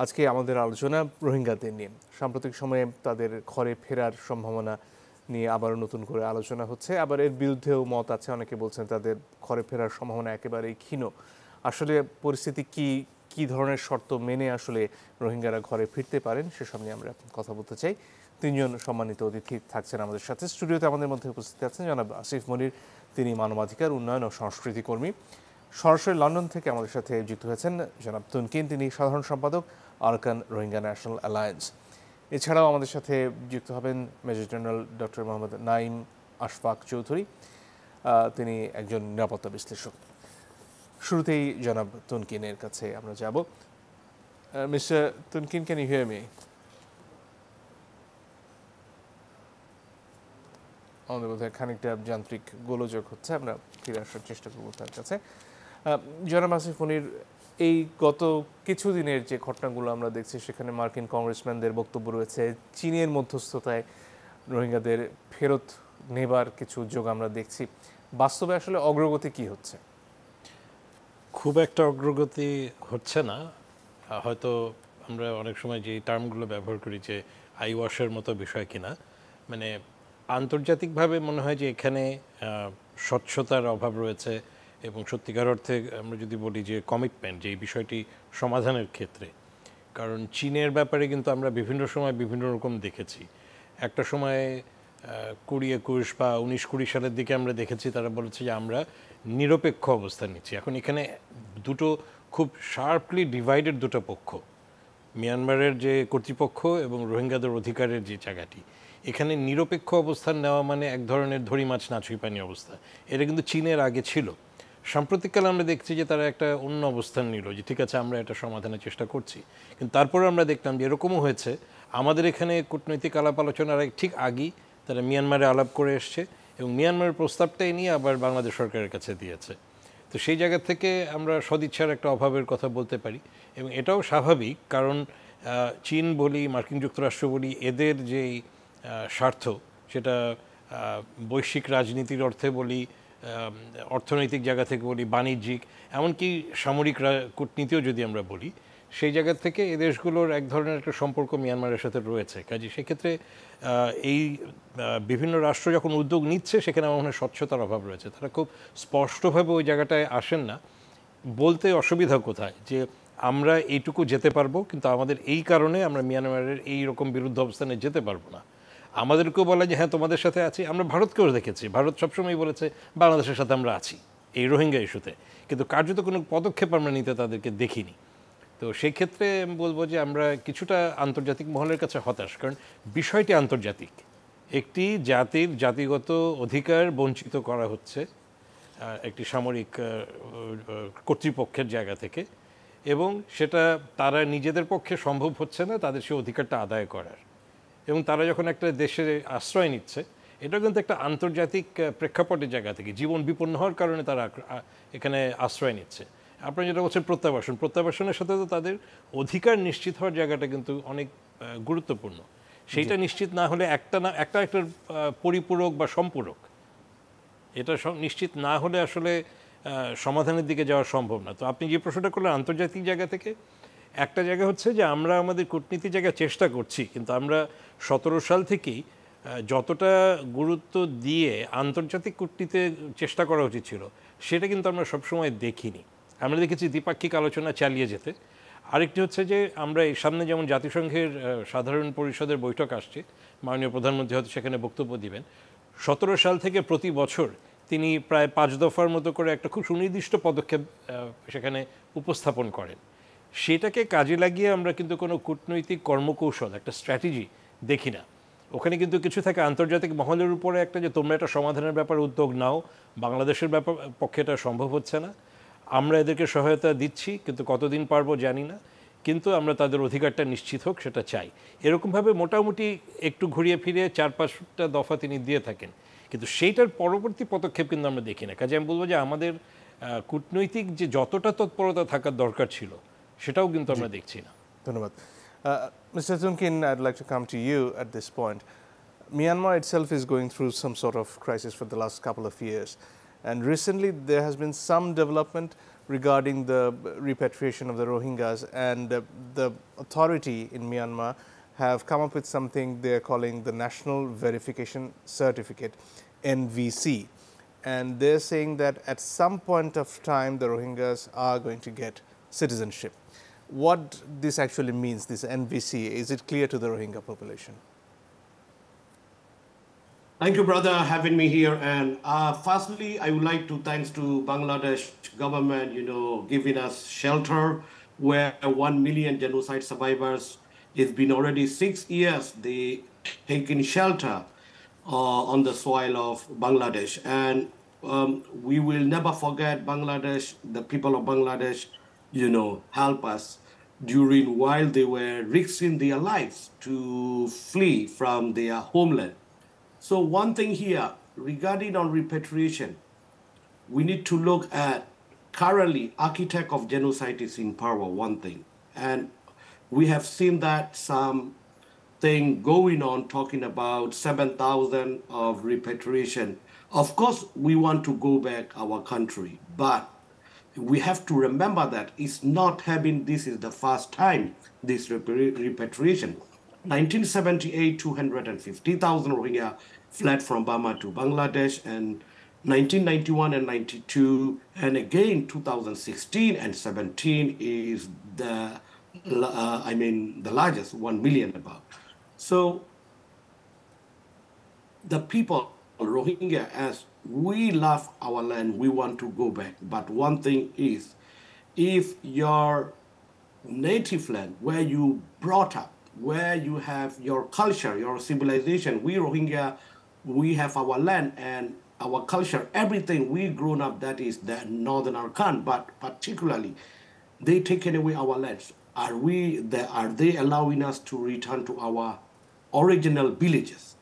আজকে আমাদের আলোচনা রোহিঙ্গাদের নিয়ে। সাম্প্রতিক সময়ে তাদের ঘরে ফেরার সম্ভাবনা নিয়ে আবারও নতুন করে আলোচনা হচ্ছে, আবার এর বিরুদ্ধেও মত আছে। অনেকে বলছেন তাদের ঘরে ফেরার সম্ভাবনা একেবারেই ক্ষীণ। আসলে পরিস্থিতি কি ধরনের শর্ত মেনে আসলে রোহিঙ্গারা ঘরে ফিরতে পারেন সেসব নিয়ে আমরা কথা বলতে চাই। তিনজন সম্মানিত অতিথি থাকছেন আমাদের সাথে। স্টুডিওতে আমাদের মধ্যে উপস্থিত আছেন জনাব আসিফ মনির, তিনি মানবাধিকার উন্নয়ন ও সংস্কৃতি কর্মী। সরাসরি লন্ডন থেকে আমাদের সাথে যুক্ত হয়েছেন জনাব তুনকিন, তিনি সাধারণ সম্পাদক আরকান রোহিঙ্গা ন্যাশনাল অ্যালায়েন্স। এছাড়াও আমাদের সাথে যুক্ত হবেন major general doctor Mohammad Naeem Ashfaq Chowdhury, তিনি একজন নিরাপত্তা বিশ্লেষক। শুরুতেই জনাব তুনকিনের কাছে আমরা যাব। Mister Tunkin, can you hear me? আমাদের বোধহয় খানিকটা যান্ত্রিক গোলযোগ হচ্ছে, আমরা ফিরে আসার চেষ্টা করব তার কাছে। জনাব আসিফ মনির, এই গত কিছুদিনের যে ঘটনাগুলো আমরা দেখছি সেখানে মার্কিন কংগ্রেসম্যানদের বক্তব্য রয়েছে, চীনের মধ্যস্থতায় রোহিঙ্গাদের ফেরত নেবার কিছু উদ্যোগ আমরা দেখছি। বাস্তবে আসলে অগ্রগতি কি হচ্ছে? খুব একটা অগ্রগতি হচ্ছে না। হয়তো আমরা অনেক সময় যে টার্মগুলো ব্যবহার করি যে আই ওয়াশের মতো বিষয় কিনা, মানে আন্তর্জাতিকভাবে মনে হয় যে এখানে স্বচ্ছতার অভাব রয়েছে এবং সত্যিকার অর্থে আমরা যদি বলি যে কমিটমেন্ট যে এই বিষয়টি সমাধানের ক্ষেত্রে, কারণ চীনের ব্যাপারে কিন্তু আমরা বিভিন্ন সময় বিভিন্ন রকম দেখেছি। একটা সময় 2021 বা 19-20 সালের দিকে আমরা দেখেছি তারা বলেছে যে আমরা নিরপেক্ষ অবস্থান নিচ্ছি। এখন এখানে দুটো খুব শার্পলি ডিভাইডেড দুটো পক্ষ, মিয়ানমারের যে কর্তৃপক্ষ এবং রোহিঙ্গাদের অধিকারের যে জায়গাটি, এখানে নিরপেক্ষ অবস্থান নেওয়া মানে এক ধরনের ধরি মাছ না ছুঁই পানি অবস্থা। এটা কিন্তু চীনের আগে ছিল। সাম্প্রতিককালে আমরা দেখছি যে তারা একটা অন্য অবস্থান নিল যে ঠিক আছে আমরা এটা সমাধানের চেষ্টা করছি, কিন্তু তারপরে আমরা দেখলাম যে এরকমও হয়েছে আমাদের এখানে কূটনৈতিক আলাপ আলোচনার ঠিক আগেই তারা মিয়ানমারে আলাপ করে এসছে এবং মিয়ানমারের প্রস্তাবটাই নিয়ে আবার বাংলাদেশ সরকারের কাছে দিয়েছে। তো সেই জায়গা থেকে আমরা সদিচ্ছার একটা অভাবের কথা বলতে পারি এবং এটাও স্বাভাবিক, কারণ চীন বলি, মার্কিন যুক্তরাষ্ট্র বলি, এদের যেই স্বার্থ সেটা বৈশ্বিক রাজনীতির অর্থে বলি, অর্থনৈতিক জায়গা থেকে বলি, বাণিজ্যিক, এমনকি সামরিক কূটনীতিও যদি আমরা বলি, সেই জায়গা থেকে এ দেশগুলোর এক ধরনের একটা সম্পর্ক মিয়ানমারের সাথে রয়েছে। কাজে সেক্ষেত্রে এই বিভিন্ন রাষ্ট্র যখন উদ্যোগ নিচ্ছে সেখানে আমার মনে হয় স্বচ্ছতার অভাব রয়েছে। তারা খুব স্পষ্টভাবে ওই জায়গাটায় আসেন না। বলতে অসুবিধা কোথায় যে আমরা এইটুকু যেতে পারবো, কিন্তু আমাদের এই কারণে আমরা মিয়ানমারের এই রকম বিরুদ্ধ অবস্থানে যেতে পারবো না। আমাদেরকেও বলা যে হ্যাঁ তোমাদের সাথে আছি। আমরা ভারতকেও দেখেছি, ভারত সবসময় বলেছে বাংলাদেশের সাথে আমরা আছি এই রোহিঙ্গা ইস্যুতে, কিন্তু কার্যত কোনো পদক্ষেপ আমরা নিতে তাদেরকে দেখিনি। তো সেই ক্ষেত্রে আমি বলবো যে আমরা কিছুটা আন্তর্জাতিক মহলের কাছে হতাশ, কারণ বিষয়টি আন্তর্জাতিক। একটি জাতির জাতিগত অধিকার বঞ্চিত করা হচ্ছে একটি সামরিক কর্তৃপক্ষের জায়গা থেকে, এবং সেটা তারা নিজেদের পক্ষে সম্ভব হচ্ছে না তাদের সেই অধিকারটা আদায় করার, এবং তারা যখন একটা দেশে আশ্রয় নিচ্ছে এটা কিন্তু একটা আন্তর্জাতিক প্রেক্ষাপটের জায়গা থেকে জীবন বিপন্ন হওয়ার কারণে তারা এখানে আশ্রয় নিচ্ছে। আপনারা যেটা বলছেন প্রত্যাবাসনের সাথে তো তাদের অধিকার নিশ্চিত হওয়ার জায়গাটা কিন্তু অনেক গুরুত্বপূর্ণ। সেইটা নিশ্চিত না হলে একটার পরিপূরক বা সম্পূরক, এটা নিশ্চিত না হলে আসলে সমাধানের দিকে যাওয়া সম্ভব না। তো আপনি যে প্রশ্নটা করলেন আন্তর্জাতিক জায়গা থেকে, একটা জায়গা হচ্ছে যে আমরা আমাদের কূটনীতির জায়গায় চেষ্টা করছি, কিন্তু আমরা 17 সাল থেকেই যতটা গুরুত্ব দিয়ে আন্তর্জাতিক কূটনীতিতে চেষ্টা করা উচিত ছিল সেটা কিন্তু আমরা সবসময় দেখিনি। আমরা দেখেছি দ্বিপাক্ষিক আলোচনা চালিয়ে যেতে। আরেকটি হচ্ছে যে আমরা এই সামনে যেমন জাতিসংঘের সাধারণ পরিষদের বৈঠক আসছে, মাননীয় প্রধানমন্ত্রী হয়তো সেখানে বক্তব্য দিবেন। 17 সাল থেকে প্রতি বছর তিনি প্রায় 5 দফার মতো করে একটা খুব সুনির্দিষ্ট পদক্ষেপ সেখানে উপস্থাপন করেন। সেটাকে কাজে লাগিয়ে আমরা কিন্তু কোনো কূটনৈতিক কর্মকৌশল, একটা স্ট্র্যাটেজি দেখি না। ওখানে কিন্তু কিছু থাকে আন্তর্জাতিক মহলের উপরে একটা যে তোমরা একটা সমাধানের ব্যাপারে উদ্যোগ নাও, বাংলাদেশের পক্ষে এটা সম্ভব হচ্ছে না, আমরা এদেরকে সহায়তা দিচ্ছি কিন্তু কতদিন পারবো জানি না, কিন্তু আমরা তাদের অধিকারটা নিশ্চিত হোক সেটা চাই। এরকমভাবে মোটামুটি একটু ঘুরিয়ে ফিরিয়ে 4-5টা দফা তিনি দিয়ে থাকেন, কিন্তু সেইটার পরবর্তী পদক্ষেপ কিন্তু আমরা দেখি না। কাজে আমি বলবো যে আমাদের কূটনৈতিক যে যতটা তৎপরতা থাকার দরকার ছিল সেটাও কিন্তু আমরা দেখছি না। ধন্যবাদ। Mr. Tunkin, I'd like to come to you at this point. Myanmar itself is going through some sort of crisis for the last couple of years, and recently there has been some development regarding the repatriation of the Rohingyas, and the authority in Myanmar have come up with something they are calling the National Verification Certificate, NVC. And they're saying that at some point of time the Rohingyas are going to get citizenship. What this actually means, this NVC, is it clear to the Rohingya population? Thank you, brother, having me here. And firstly, I would like to thanks to Bangladesh government, giving us shelter where 1 million genocide survivors. It's been already 6 years they taken shelter on the soil of Bangladesh. And we will never forget Bangladesh, the people of Bangladesh, help us during while they were risking their lives to flee from their homeland. So one thing here, regarding on repatriation, we need to look at currently architect of genocide is in power, one thing. And we have seen that some thing going on talking about 7,000 of repatriation. Of course, we want to go back our country, but we have to remember that it's not having, this is the first time, this repatriation. 1978, 250,000 Rohingya fled from Burma to Bangladesh, and 1991 and 92, and again 2016 and 17 is the, the largest, 1 million about. So the people, Rohingya, as we love our land, we want to go back. But one thing is, if your native land, where you brought up, where you have your culture, your civilization, we Rohingya, we have our land and our culture, everything we grown up, that is the Northern Arakan, but particularly they taken away our lands. Are they allowing us to return to our original villages?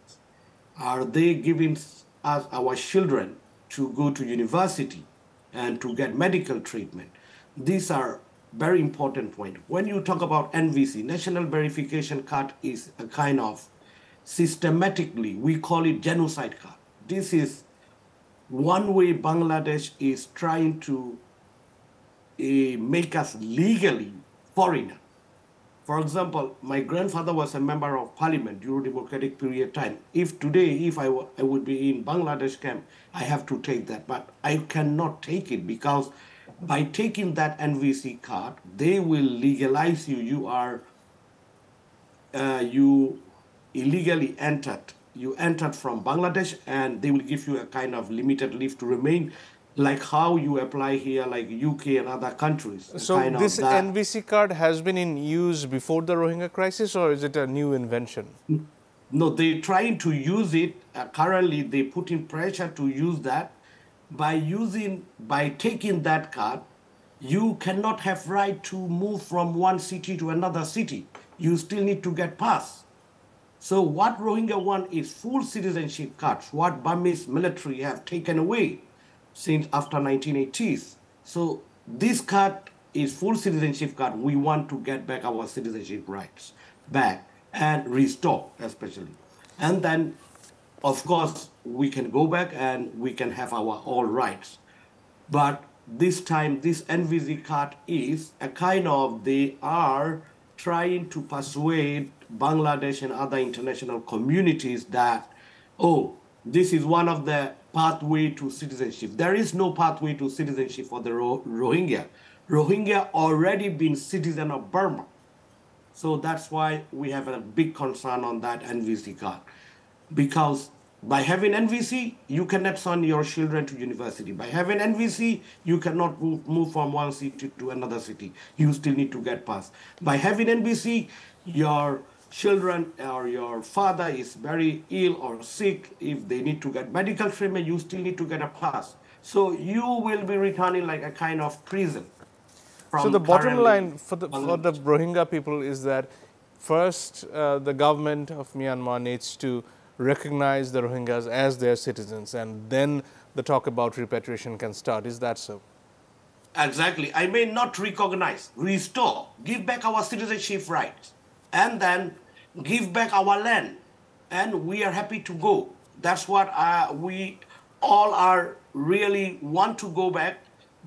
Are they giving us our children to go to university and to get medical treatment? These are very important point. When you talk about NVC, National Verification Card, is a kind of systematically, we call it genocide card. This is one way Bangladesh is trying to make us legally foreigner. For example, my grandfather was a member of parliament during democratic period time. If today, if I would be in Bangladesh camp, I have to take that, but I cannot take it because by taking that NVC card, they will legalize you. You illegally entered. You entered from Bangladesh, and they will give you a kind of limited leave to remain, like how you apply here, like UK and other countries. So this NVC card has been in use before the Rohingya crisis, or is it a new invention? No, they're trying to use it. Currently, they put in pressure to use that. By taking that card, you cannot have right to move from one city to another city. You still need to get pass. So what Rohingya want is full citizenship cards, what Burmese military have taken away since after 1980s. So this card is full citizenship card. We want to get back our citizenship rights back and restore especially. And then, of course, we can go back and we can have our all rights. But this time, this NVC card is a kind of, they are trying to persuade Bangladesh and other international communities that, oh, this is one of the pathway to citizenship. There is no pathway to citizenship for the Rohingya. Rohingya already been citizen of Burma. So that's why we have a big concern on that NVC card. Because by having NVC, you cannot send your children to university. By having NVC, you cannot move from one city to another city. You still need to get pass. By having NVC, your children or your father is very ill or sick. If they need to get medical treatment, you still need to get a pass. So you will be returning like a kind of prison. So the bottom line for the Rohingya people is that first, the government of Myanmar needs to recognize the Rohingyas as their citizens, and then the talk about repatriation can start. Is that so? Exactly. I may not recognize, restore, give back our citizenship rights, and then give back our land, and we are happy to go. That's what we all are really want to go back,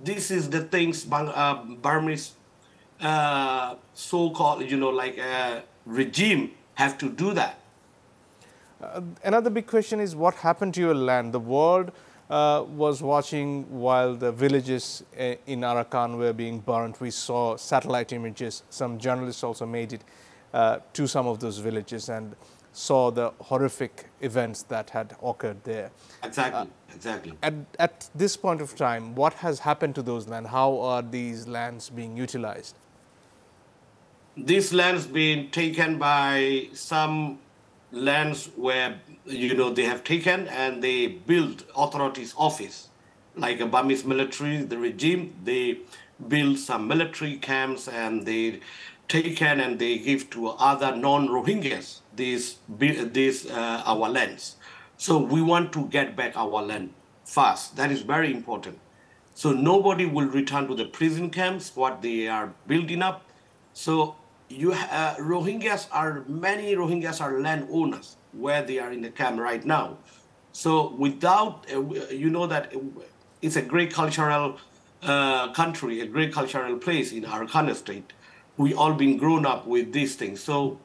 this is the things Burmese so-called, like regime have to do that. Another big question is what happened to your land? The world was watching while the villages in Arakan were being burnt. We saw satellite images. Some journalists also made it to some of those villages and saw the horrific events that had occurred there. Exactly. At this point of time, what has happened to those lands? How are these lands being utilized? These lands being taken by some lands where they have taken and they build authorities office like a Burmese military, the regime, they build some military camps and they taken and they give to other non-Rohingyas these our lands. So we want to get back our land fast. That is very important. So nobody will return to the prison camps what they are building up. So many Rohingyas are landowners where they are in the camp right now. So without, that it's a great cultural country, a great cultural place in Arakan state. We all been grown up with these things. So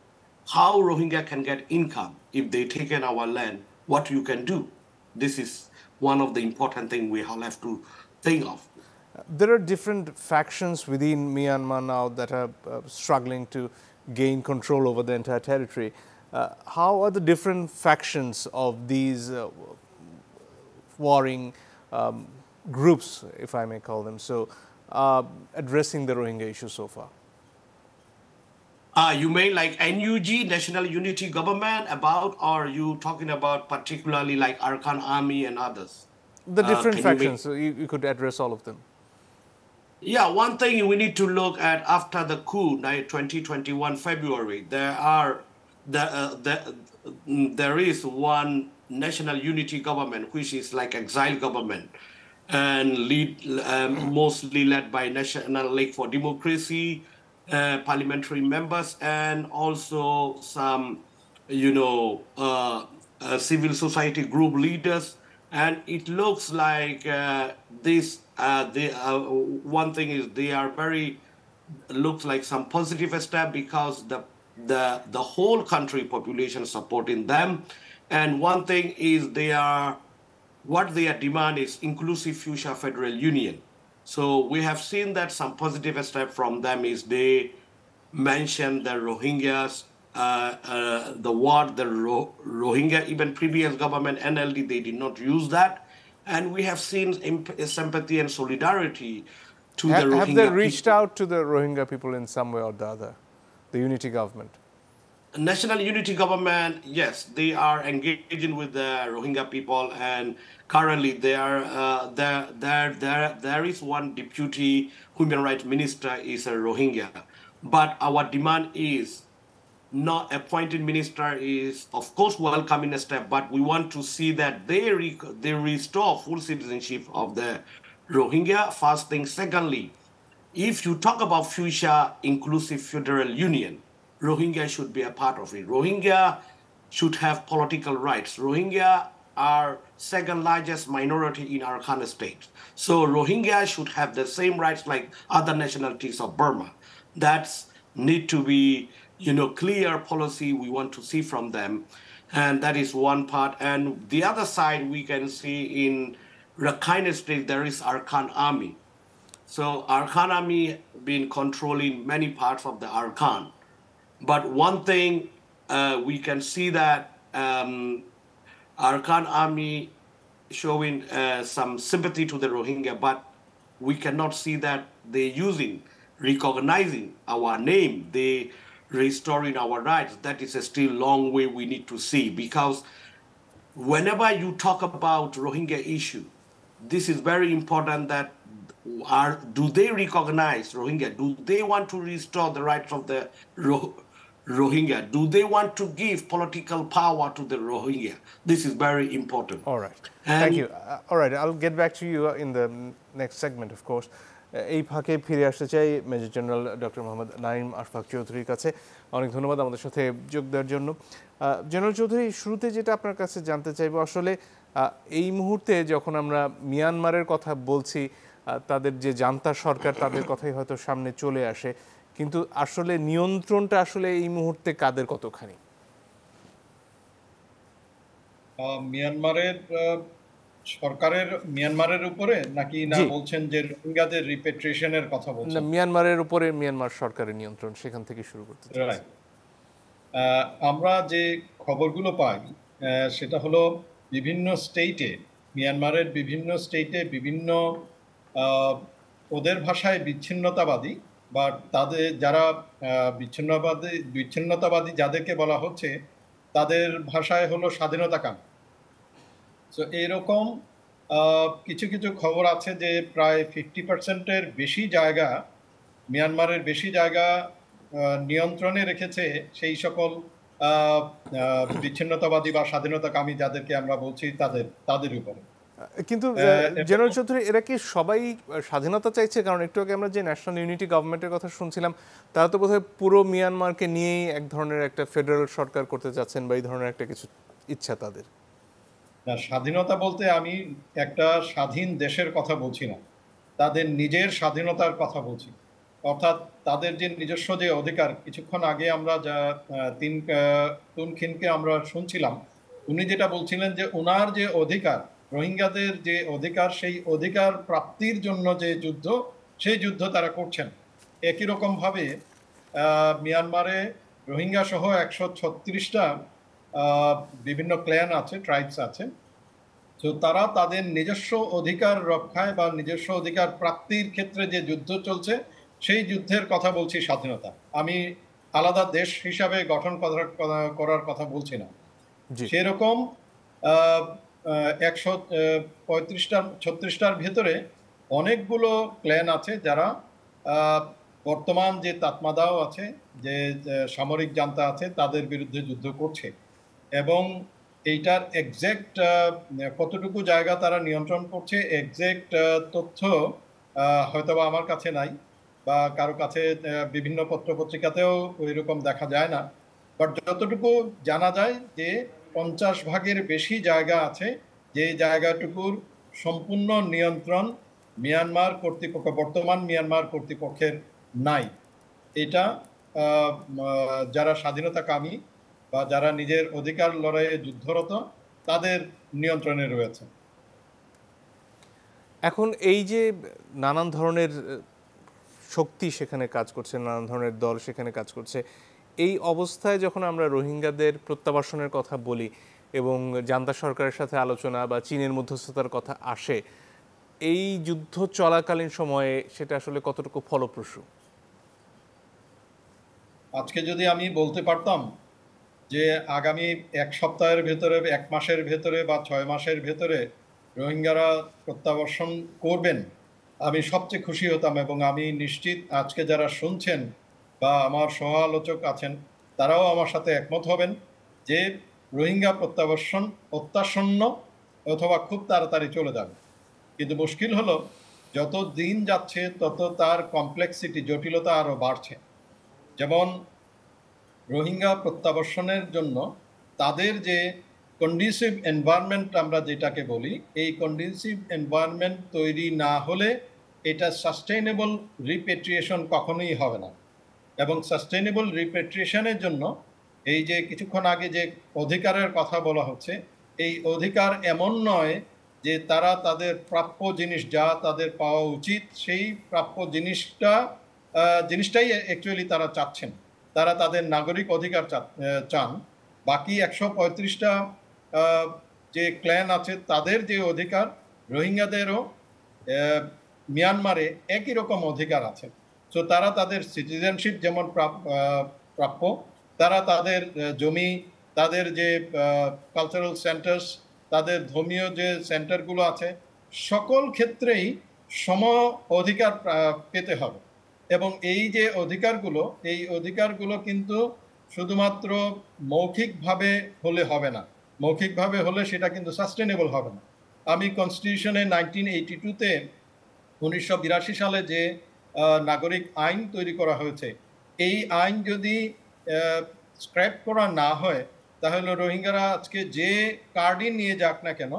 how Rohingya can get income if they taken our land, what you can do? This is one of the important things we all have to think of. There are different factions within Myanmar now that are struggling to gain control over the entire territory. How are the different factions of these warring groups, if I may call them so, addressing the Rohingya issue so far? You mean like NUG, National Unity Government, or you talking about particularly like Arakan Army and others? The different factions, so you could address all of them. Yeah, one thing we need to look at after the coup, 2021 February, there is one national unity government, which is like exile government, and mostly led by National League for Democracy, parliamentary members, and also some, civil society group leaders. And it looks like one thing is they are looks like some positive step because the whole country population supporting them. And one thing is what their demand is inclusive future federal union. So we have seen that some positive step from them is they mention the Rohingyas, the word the Rohingya, even previous government NLD, they did not use that. And we have seen sympathy and solidarity to the Rohingya. Have they reached out to the Rohingya people in some way or the other, the unity government? National unity government, yes, they are engaging with the Rohingya people, and currently there is one deputy human rights minister is a Rohingya. But our demand is not appointed minister is of course welcoming a step, but we want to see that they restore full citizenship of the Rohingya, first thing. Secondly, if you talk about future inclusive federal union, Rohingya should be a part of it. Rohingya should have political rights. Rohingya are second largest minority in Arakan state. So Rohingya should have the same rights like other nationalities of Burma. That's need to be, clear policy we want to see from them. And that is one part. And the other side, we can see in Rakhine state, there is Arakan Army. So Arakan Army been controlling many parts of the Arakan. But one thing, we can see that Arakan Army showing some sympathy to the Rohingya, but we cannot see that they recognizing our name, they restoring our rights. That is a still long way we need to see, because whenever you talk about Rohingya issue, this is very important that do they recognize Rohingya? Do they want to restore the rights of the Rohingya? Do they want to give political power to the Rohingya? This is very important. All right. Thank you. All right. I'll get back to you in the next segment, of course. এই ফাঁকে ফিরে আসতে চাই major general doctor Mohammad Naeem Ashfaq চৌধুরীর কাছে। অনেক ধন্যবাদ আমাদের সাথে যোগ দেওয়ার জন্য। জেনারেল চৌধুরী, শুরুতে যেটা আপনার কাছে জানতে চাইবো, আসলে এই মুহূর্তে যখন আমরা মিয়ানমারের কথা বলছি, তাদের যে জান্তা সরকার তাদের কথাই হয়তো সামনে চলে আসে, কিন্তু আসলে নিয়ন্ত্রণটা আসলে এই মুহূর্তে কাদের কতখানি? মিয়ানমারের সরকারের মিয়ানমারের উপরে নাকি না জি, বলছেন যে রোহিঙ্গাদের রিপেট্রিয়েশনের কথা না, বলছেন? মিয়ানমারের উপরে মিয়ানমার সরকারের নিয়ন্ত্রণ, সেখান থেকে শুরু করতে চাচ্ছি। রাইট। আমরা যে খবরগুলো পাই সেটা হলো বিভিন্ন স্টেটে, মিয়ানমারের বিভিন্ন স্টেটে বিভিন্ন আহ, ওদের ভাষায় বিচ্ছিন্নতাবাদী বা তাদের যারা বিচ্ছিন্নতাবাদী যাদেরকে বলা হচ্ছে তাদের ভাষায় হলো স্বাধীনতাকামী। তো এইরকম কিছু কিছু খবর আছে যে প্রায় 50%-এর বেশি জায়গা, মিয়ানমারের বেশি জায়গা নিয়ন্ত্রণে রেখেছে সেই সকল বিচ্ছিন্নতাবাদী বা স্বাধীনতাকামী যাদেরকে আমরা বলছি তাদের উপরে। কিন্তু এবং জেনারেল চৌধুরী, এরা কি সবাই স্বাধীনতা চাইছে? কারণ একটু আগে আমরা যে ন্যাশনাল ইউনিটি গভর্নমেন্টের কথা শুনছিলাম, তারা তো বোধহয় পুরো মিয়ানমারকে নিয়েই এক ধরনের একটা ফেডারেল সরকার করতে চাচ্ছেন, বা এই ধরনের একটা কিছু ইচ্ছা তাদের। না, স্বাধীনতা বলতে আমি একটা স্বাধীন দেশের কথা বলছি না, তাদের নিজের স্বাধীনতার কথা বলছি। অর্থাৎ তাদের যে নিজস্ব যে অধিকার, কিছুক্ষণ আগে আমরা যা তুনখিনকে আমরা শুনছিলাম, উনি যেটা বলছিলেন যে ওনার যে অধিকার, রোহিঙ্গাদের যে অধিকার, সেই অধিকার প্রাপ্তির জন্য যে যুদ্ধ, সেই যুদ্ধ তারা করছেন। একই রকম ভাবে মিয়ানমারে রোহিঙ্গা সহ 136টা বিভিন্ন ক্ল্যান আছে, ট্রাইবস আছে। তো তারা তাদের নিজস্ব অধিকার রক্ষায় বা নিজস্ব অধিকার প্রাপ্তির ক্ষেত্রে যে যুদ্ধ চলছে, সেই যুদ্ধের কথা বলছি স্বাধীনতা। আমি আলাদা দেশ হিসাবে গঠন করার কথা বলছি না। জি, সেরকম 135-36টার ভেতরে অনেকগুলো ক্ল্যান আছে যারা বর্তমান যে তাতমাদাও আছে, যে সামরিক জান্তা আছে, তাদের বিরুদ্ধে যুদ্ধ করছে। এবং এইটার এক্সাক্ট কতটুকু জায়গা তারা নিয়ন্ত্রণ করছে, এক্সাক্ট তথ্য হয়তোবা আমার কাছে নাই, বা কারো কাছে বিভিন্ন পত্রপত্রিকাতেও ওই রকম দেখা যায় না। বাট যতটুকু জানা যায় যে 50 ভাগের বেশি জায়গা আছে যে জায়গাটুকুর সম্পূর্ণ নিয়ন্ত্রণ মিয়ানমার কর্তৃপক্ষ, বর্তমান মিয়ানমার কর্তৃপক্ষের নাই। এটা যারা স্বাধীনতাকামী বা যারা নিজের অধিকার লড়াইয়ে যুদ্ধরত, তাদের নিয়ন্ত্রণে রয়েছে। এখন এই যে নানান ধরনের শক্তি সেখানে কাজ করছে, নানান ধরনের দল সেখানে কাজ করছে, এই অবস্থায় যখন আমরা রোহিঙ্গাদের প্রত্যাবাসনের কথা বলি এবং জান্তা সরকারের সাথে আলোচনা বা চীনের মধ্যস্থতার কথা আসে, এই যুদ্ধ চলাকালীন সময়ে সেটা আসলে কতটুকু ফলপ্রসূ? আজকে যদি আমি বলতে পারতাম যে আগামী 1 সপ্তাহের ভেতরে, 1 মাসের ভেতরে বা 6 মাসের ভেতরে রোহিঙ্গারা প্রত্যাবর্তন করবেন, আমি সবচেয়ে খুশি হতাম। এবং আমি নিশ্চিত আজকে যারা শুনছেন বা আমার সহ আলোচক আছেন, তারাও আমার সাথে একমত হবেন যে রোহিঙ্গা প্রত্যাবর্তন অত্যাসন্ন অথবা খুব তাড়াতাড়ি চলে যাবে। কিন্তু মুশকিল হলো, যত দিন যাচ্ছে তত তার কমপ্লেক্সিটি, জটিলতা আরও বাড়ছে। যেমন রোহিঙ্গা প্রত্যাবর্তনের জন্য তাদের যে কন্ডিসিভ এনভায়রনমেন্ট আমরা যেটাকে বলি, এই কন্ডিসিভ এনভায়রনমেন্ট তৈরি না হলে এটা সাস্টেইনেবল রিপেট্রিয়েশন কখনোই হবে না। এবং সাস্টেইনেবল রিপেট্রিয়েশনের জন্য এই যে কিছুক্ষণ আগে যে অধিকারের কথা বলা হচ্ছে, এই অধিকার এমন নয় যে তারা তাদের প্রাপ্য জিনিস, যা তাদের পাওয়া উচিত, সেই প্রাপ্য জিনিসটাই অ্যাকচুয়ালি তারা চাচ্ছেন। তারা তাদের নাগরিক অধিকার চান। বাকি 135টা যে ক্ল্যান আছে, তাদের যে অধিকার, রোহিঙ্গাদেরও মিয়ানমারে একই রকম অধিকার আছে। সো তারা তাদের সিটিজেনশিপ যেমন প্রাপ্য, তারা তাদের জমি, তাদের যে কালচারাল সেন্টার্স, তাদের ধর্মীয় যে সেন্টারগুলো আছে, সকল ক্ষেত্রেই সম অধিকার পেতে হবে। এবং এই যে অধিকারগুলো, এই অধিকারগুলো কিন্তু শুধুমাত্র মৌখিকভাবে হলে হবে না। মৌখিকভাবে হলে সেটা কিন্তু সাস্টেনেবল হবে না। আমি কনস্টিটিউশনে 1982-তে 1982 সালে যে নাগরিক আইন তৈরি করা হয়েছে, এই আইন যদি স্ক্র্যাপ করা না হয়, তাহলে রোহিঙ্গারা আজকে যে কার্ডই নিয়ে যাক না কেন,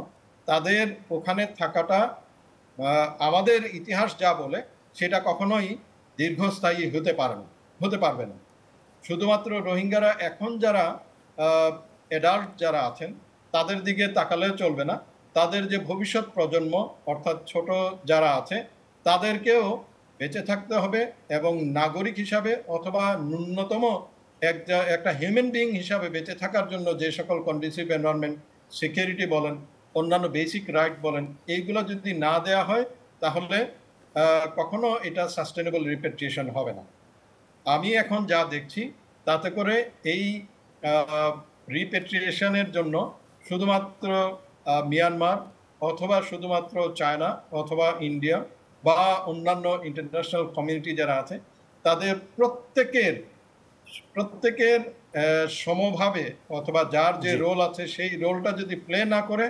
তাদের ওখানে থাকাটা আমাদের ইতিহাস যা বলে সেটা কখনোই দীর্ঘস্থায়ী হতে পারবে না। শুধুমাত্র রোহিঙ্গারা এখন যারা অ্যাডাল্ট যারা আছেন তাদের দিকে তাকালেও চলবে না, তাদের যে ভবিষ্যৎ প্রজন্ম অর্থাৎ ছোট যারা আছে তাদেরকেও বেঁচে থাকতে হবে এবং নাগরিক হিসাবে অথবা ন্যূনতম একটা হিউম্যান বিইং হিসাবে বেঁচে থাকার জন্য যে সকল কন্ডিসিভ এনভায়রনমেন্ট, সিকিউরিটি বলেন, অন্যান্য বেসিক রাইট বলেন, এইগুলো যদি না দেয়া হয় তাহলে কখনো এটা সাস্টেনেবল রিপেট্রিয়েশন হবে না। আমি এখন যা দেখছি তাতে করে এই রিপেট্রিয়েশনের জন্য শুধুমাত্র মিয়ানমার অথবা শুধুমাত্র চায়না অথবা ইন্ডিয়া বা অন্যান্য ইন্টারন্যাশনাল কমিউনিটি যারা আছে তাদের প্রত্যেকের সমভাবে অথবা যার যে রোল আছে সেই রোলটা যদি প্লে না করে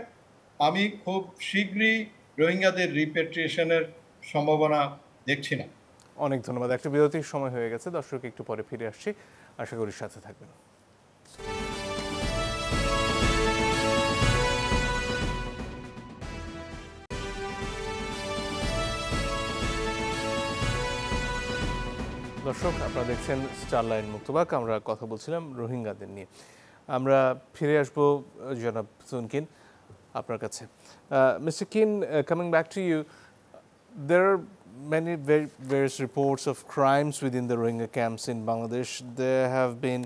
আমি খুব শীঘ্রই রোহিঙ্গাদের রিপেট্রিয়েশনের সম্ভাবনা দেখছি না। অনেক ধন্যবাদ। একটা বিরতির সময় হয়ে গেছে, দর্শক একটু পরে ফিরে আসছি, আশা করি সাথে থাকবেন। দর্শক আপনারা দেখছেন স্টারলাইন মুক্তবাক, আমরা কথা বলছিলাম রোহিঙ্গাদের নিয়ে। আমরা ফিরে আসবো জনাব সুনকিন আপনার কাছে। Mister Keen, coming back to you, there are many various reports of crimes within the Rohingya camps in Bangladesh. There have been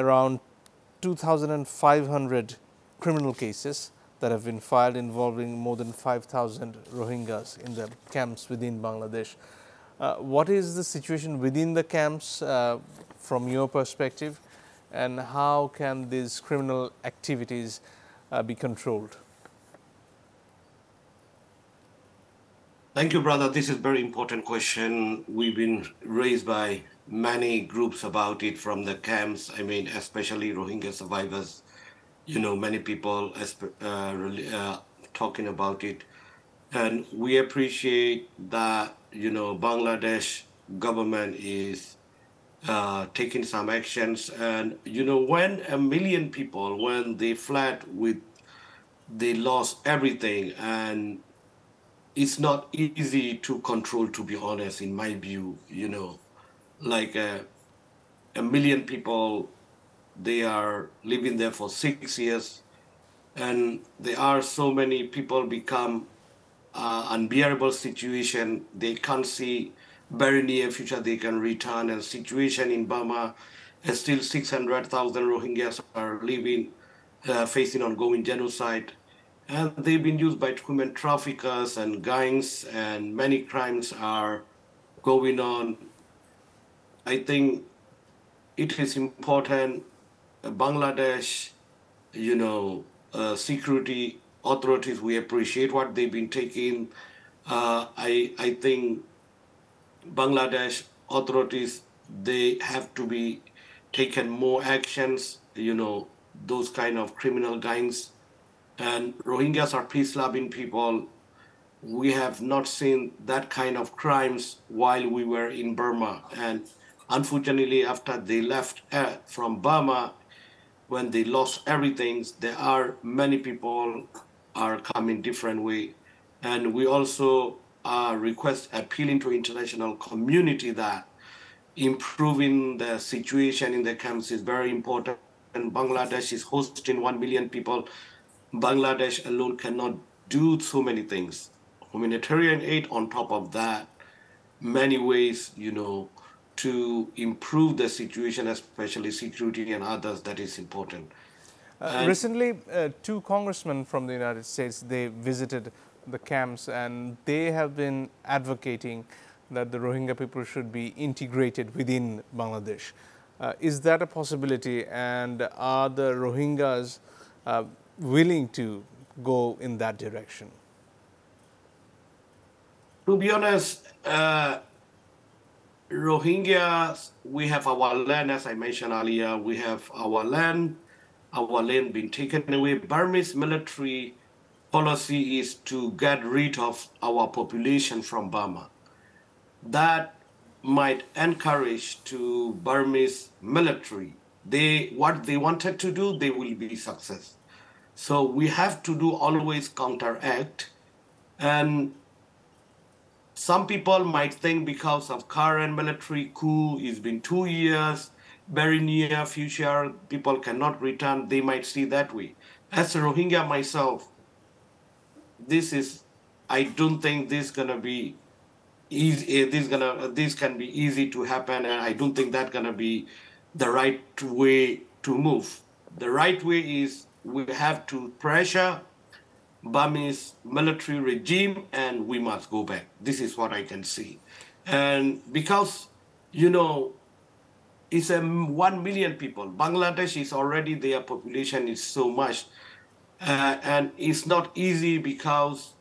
around 2,500 criminal cases that have been filed involving more than 5,000 Rohingyas in the camps within Bangladesh. What is the situation within the camps from your perspective, and how can these criminal activities be controlled? Thank you, brother. This is a very important question. We've been raised by many groups about it from the camps. I mean, especially Rohingya survivors. You know, many people talking about it. And we appreciate that, you know, Bangladesh government is taking some actions. And, you know, when a million people, when they fled they lost everything, and it's not easy to control, to be honest, in my view. You know, like a million people, they are living there for 6 years, and there are so many people become unbearable situation. They can't see very near future they can return, and situation in Burma is still 600,000 Rohingyas are living, facing ongoing genocide. And they've been used by human traffickers and gangs, and many crimes are going on. I think it is important Bangladesh, you know, security authorities, we appreciate what they've been taking. I think Bangladesh authorities, they have to be taken more actions, you know, those kind of criminal gangs. And Rohingyas are peace-loving people. We have not seen that kind of crimes while we were in Burma. And unfortunately, after they left from Burma, when they lost everything, there are many people are coming different way. And we also request appealing to international community that improving the situation in the camps is very important. And Bangladesh is hosting 1 million people. Bangladesh alone cannot do so many things. Humanitarian aid on top of that, many ways, you know, to improve the situation, especially security and others, that is important. Recently, 2 congressmen from the United States, they visited the camps, and they have been advocating that the Rohingya people should be integrated within Bangladesh. Is that a possibility, and are the Rohingyas willing to go in that direction? To be honest, Rohingyas, we have our land, as I mentioned earlier, we have our land being taken away. Burmese military policy is to get rid of our population from Burma. That might encourage to Burmese military. What they wanted to do, they will be success. So we have to do always counteract. And some people might think because of current military coup, it's been 2 years, very near future, people cannot return. They might see that way. As a Rohingya myself, I don't think this gonna be easy. This can be easy to happen, and I don't think that's gonna be the right way to move. The right way is we have to pressure Burmese military regime, and we must go back. This is what I can see. And because, it's 1 million people. Bangladesh is already, their population is so much. And it's not easy because,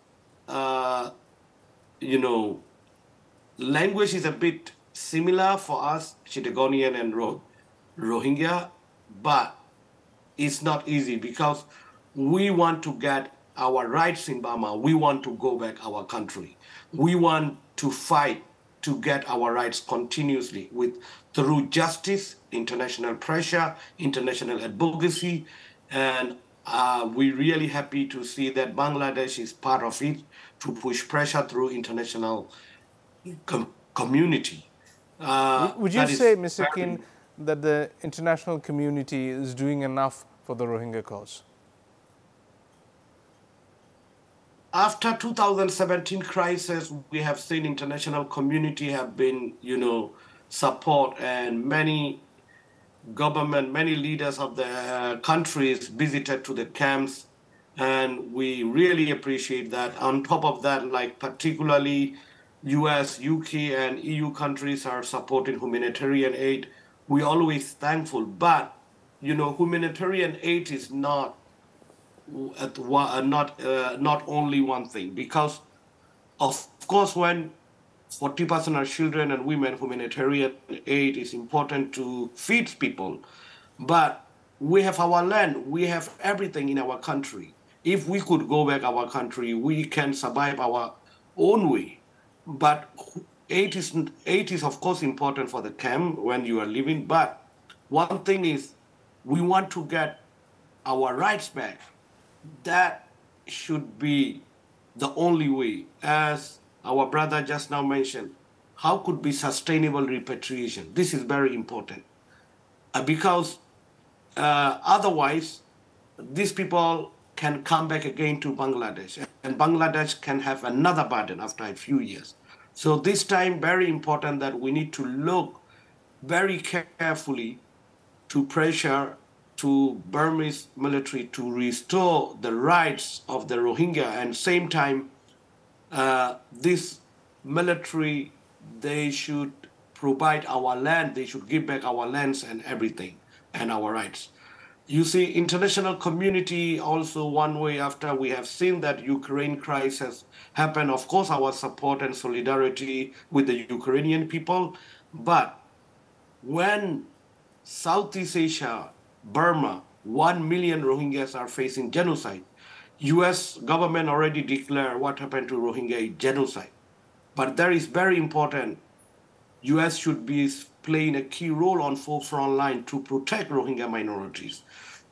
uh, you know, language is a bit similar for us, Chittagonian and Rohingya, but it's not easy because we want to get our rights in Burma. We want to go back our country. We want to fight to get our rights continuously through justice, international pressure, international advocacy, and we're really happy to see that Bangladesh is part of it to push pressure through international community. Would you say, Mr. Kin, that the international community is doing enough for the Rohingya cause? After 2017 crisis, we have seen international community have been, support, and many leaders of the countries visited to the camps, and we really appreciate that. On top of that, like particularly US, UK, and EU countries are supporting humanitarian aid. We always thankful, but humanitarian aid is not only one thing, because of course when 40% are children and women, humanitarian aid is important to feed people. But we have our land, we have everything in our country. If we could go back our country, we can survive our own way. But aid is of course important for the camp when you are living. But one thing is, we want to get our rights back. That should be the only way. As our brother just now mentioned, how could be sustainable repatriation? This is very important because otherwise these people can come back again to Bangladesh, and Bangladesh can have another burden after a few years. So this time, very important that we need to look very carefully to pressure to Burmese military to restore the rights of the Rohingya, and same time, this military, they should provide our land, they should give back our lands and everything, and our rights. You see, international community also one way after we have seen that Ukraine crisis happen, of course, our support and solidarity with the Ukrainian people. But when Southeast Asia, Burma, 1 million Rohingyas are facing genocide, US government already declared what happened to Rohingya genocide. But that is very important. US should be playing a key role on forefront line to protect Rohingya minorities,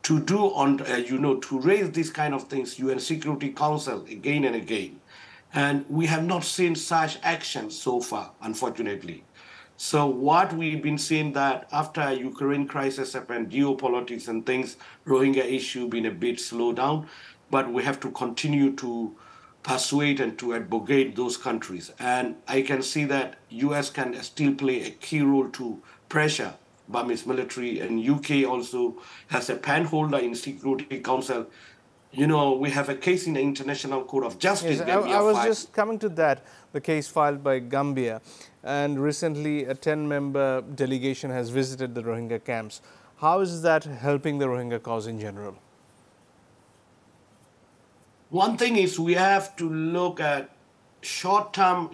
to to raise these kind of things, UN Security Council again and again. And we have not seen such action so far, unfortunately. So what we've been seeing that after Ukraine crisis happened, geopolitics and things, Rohingya issue been a bit slowed down, but we have to continue to persuade and to advocate those countries. And I can see that US can still play a key role to pressure Burmese military, and UK also has a penholder in Security Council. We have a case in the International Court of Justice. Yes, I was just coming to that, the case filed by Gambia. And recently a 10-member delegation has visited the Rohingya camps. How is that helping the Rohingya cause in general? One thing is we have to look at short-term,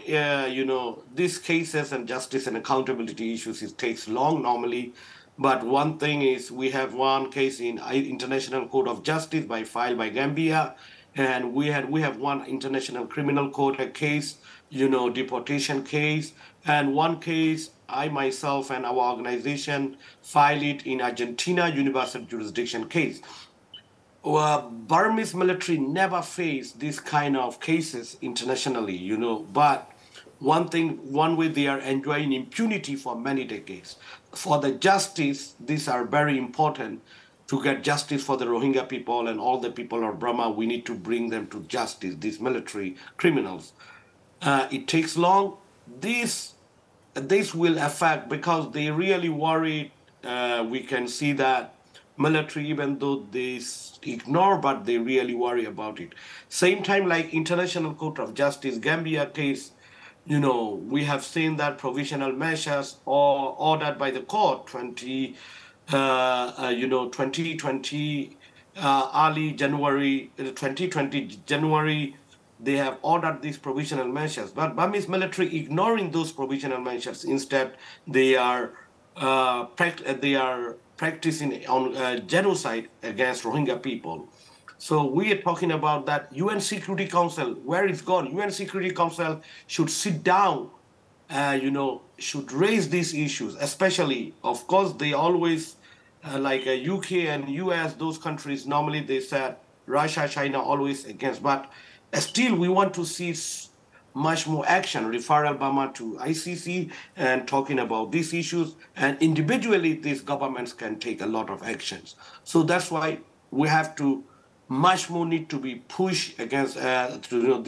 these cases and justice and accountability issues. It takes long normally. But one thing is we have one case in International Court of Justice filed by Gambia. And we have one International Criminal Court, a case, deportation case. And one case, I myself and our organization filed it in Argentina, universal jurisdiction case. Burmese military never faced this kind of cases internationally, but one way they are enjoying impunity for many decades. For the justice, these are very important to get justice for the Rohingya people and all the people of Burma. We need to bring them to justice, these military criminals. It takes long. This will affect because they really worry. We can see that military, even though they ignore, but they really worry about it. Same time, like International Court of Justice, Gambia case, we have seen that provisional measures are ordered by the court 2020 early January 2020 January they have ordered these provisional measures, but Burmese military ignoring those provisional measures. Instead, they are practicing on genocide against Rohingya people. So we are talking about that UN Security Council, where it's gone. UN Security Council should sit down, should raise these issues, especially, of course, they always, like UK and US, those countries, normally they said Russia, China always against, but still we want to see much more action, referral Burma to ICC and talking about these issues. And individually, these governments can take a lot of actions. So that's why we have to much more need to be pushed against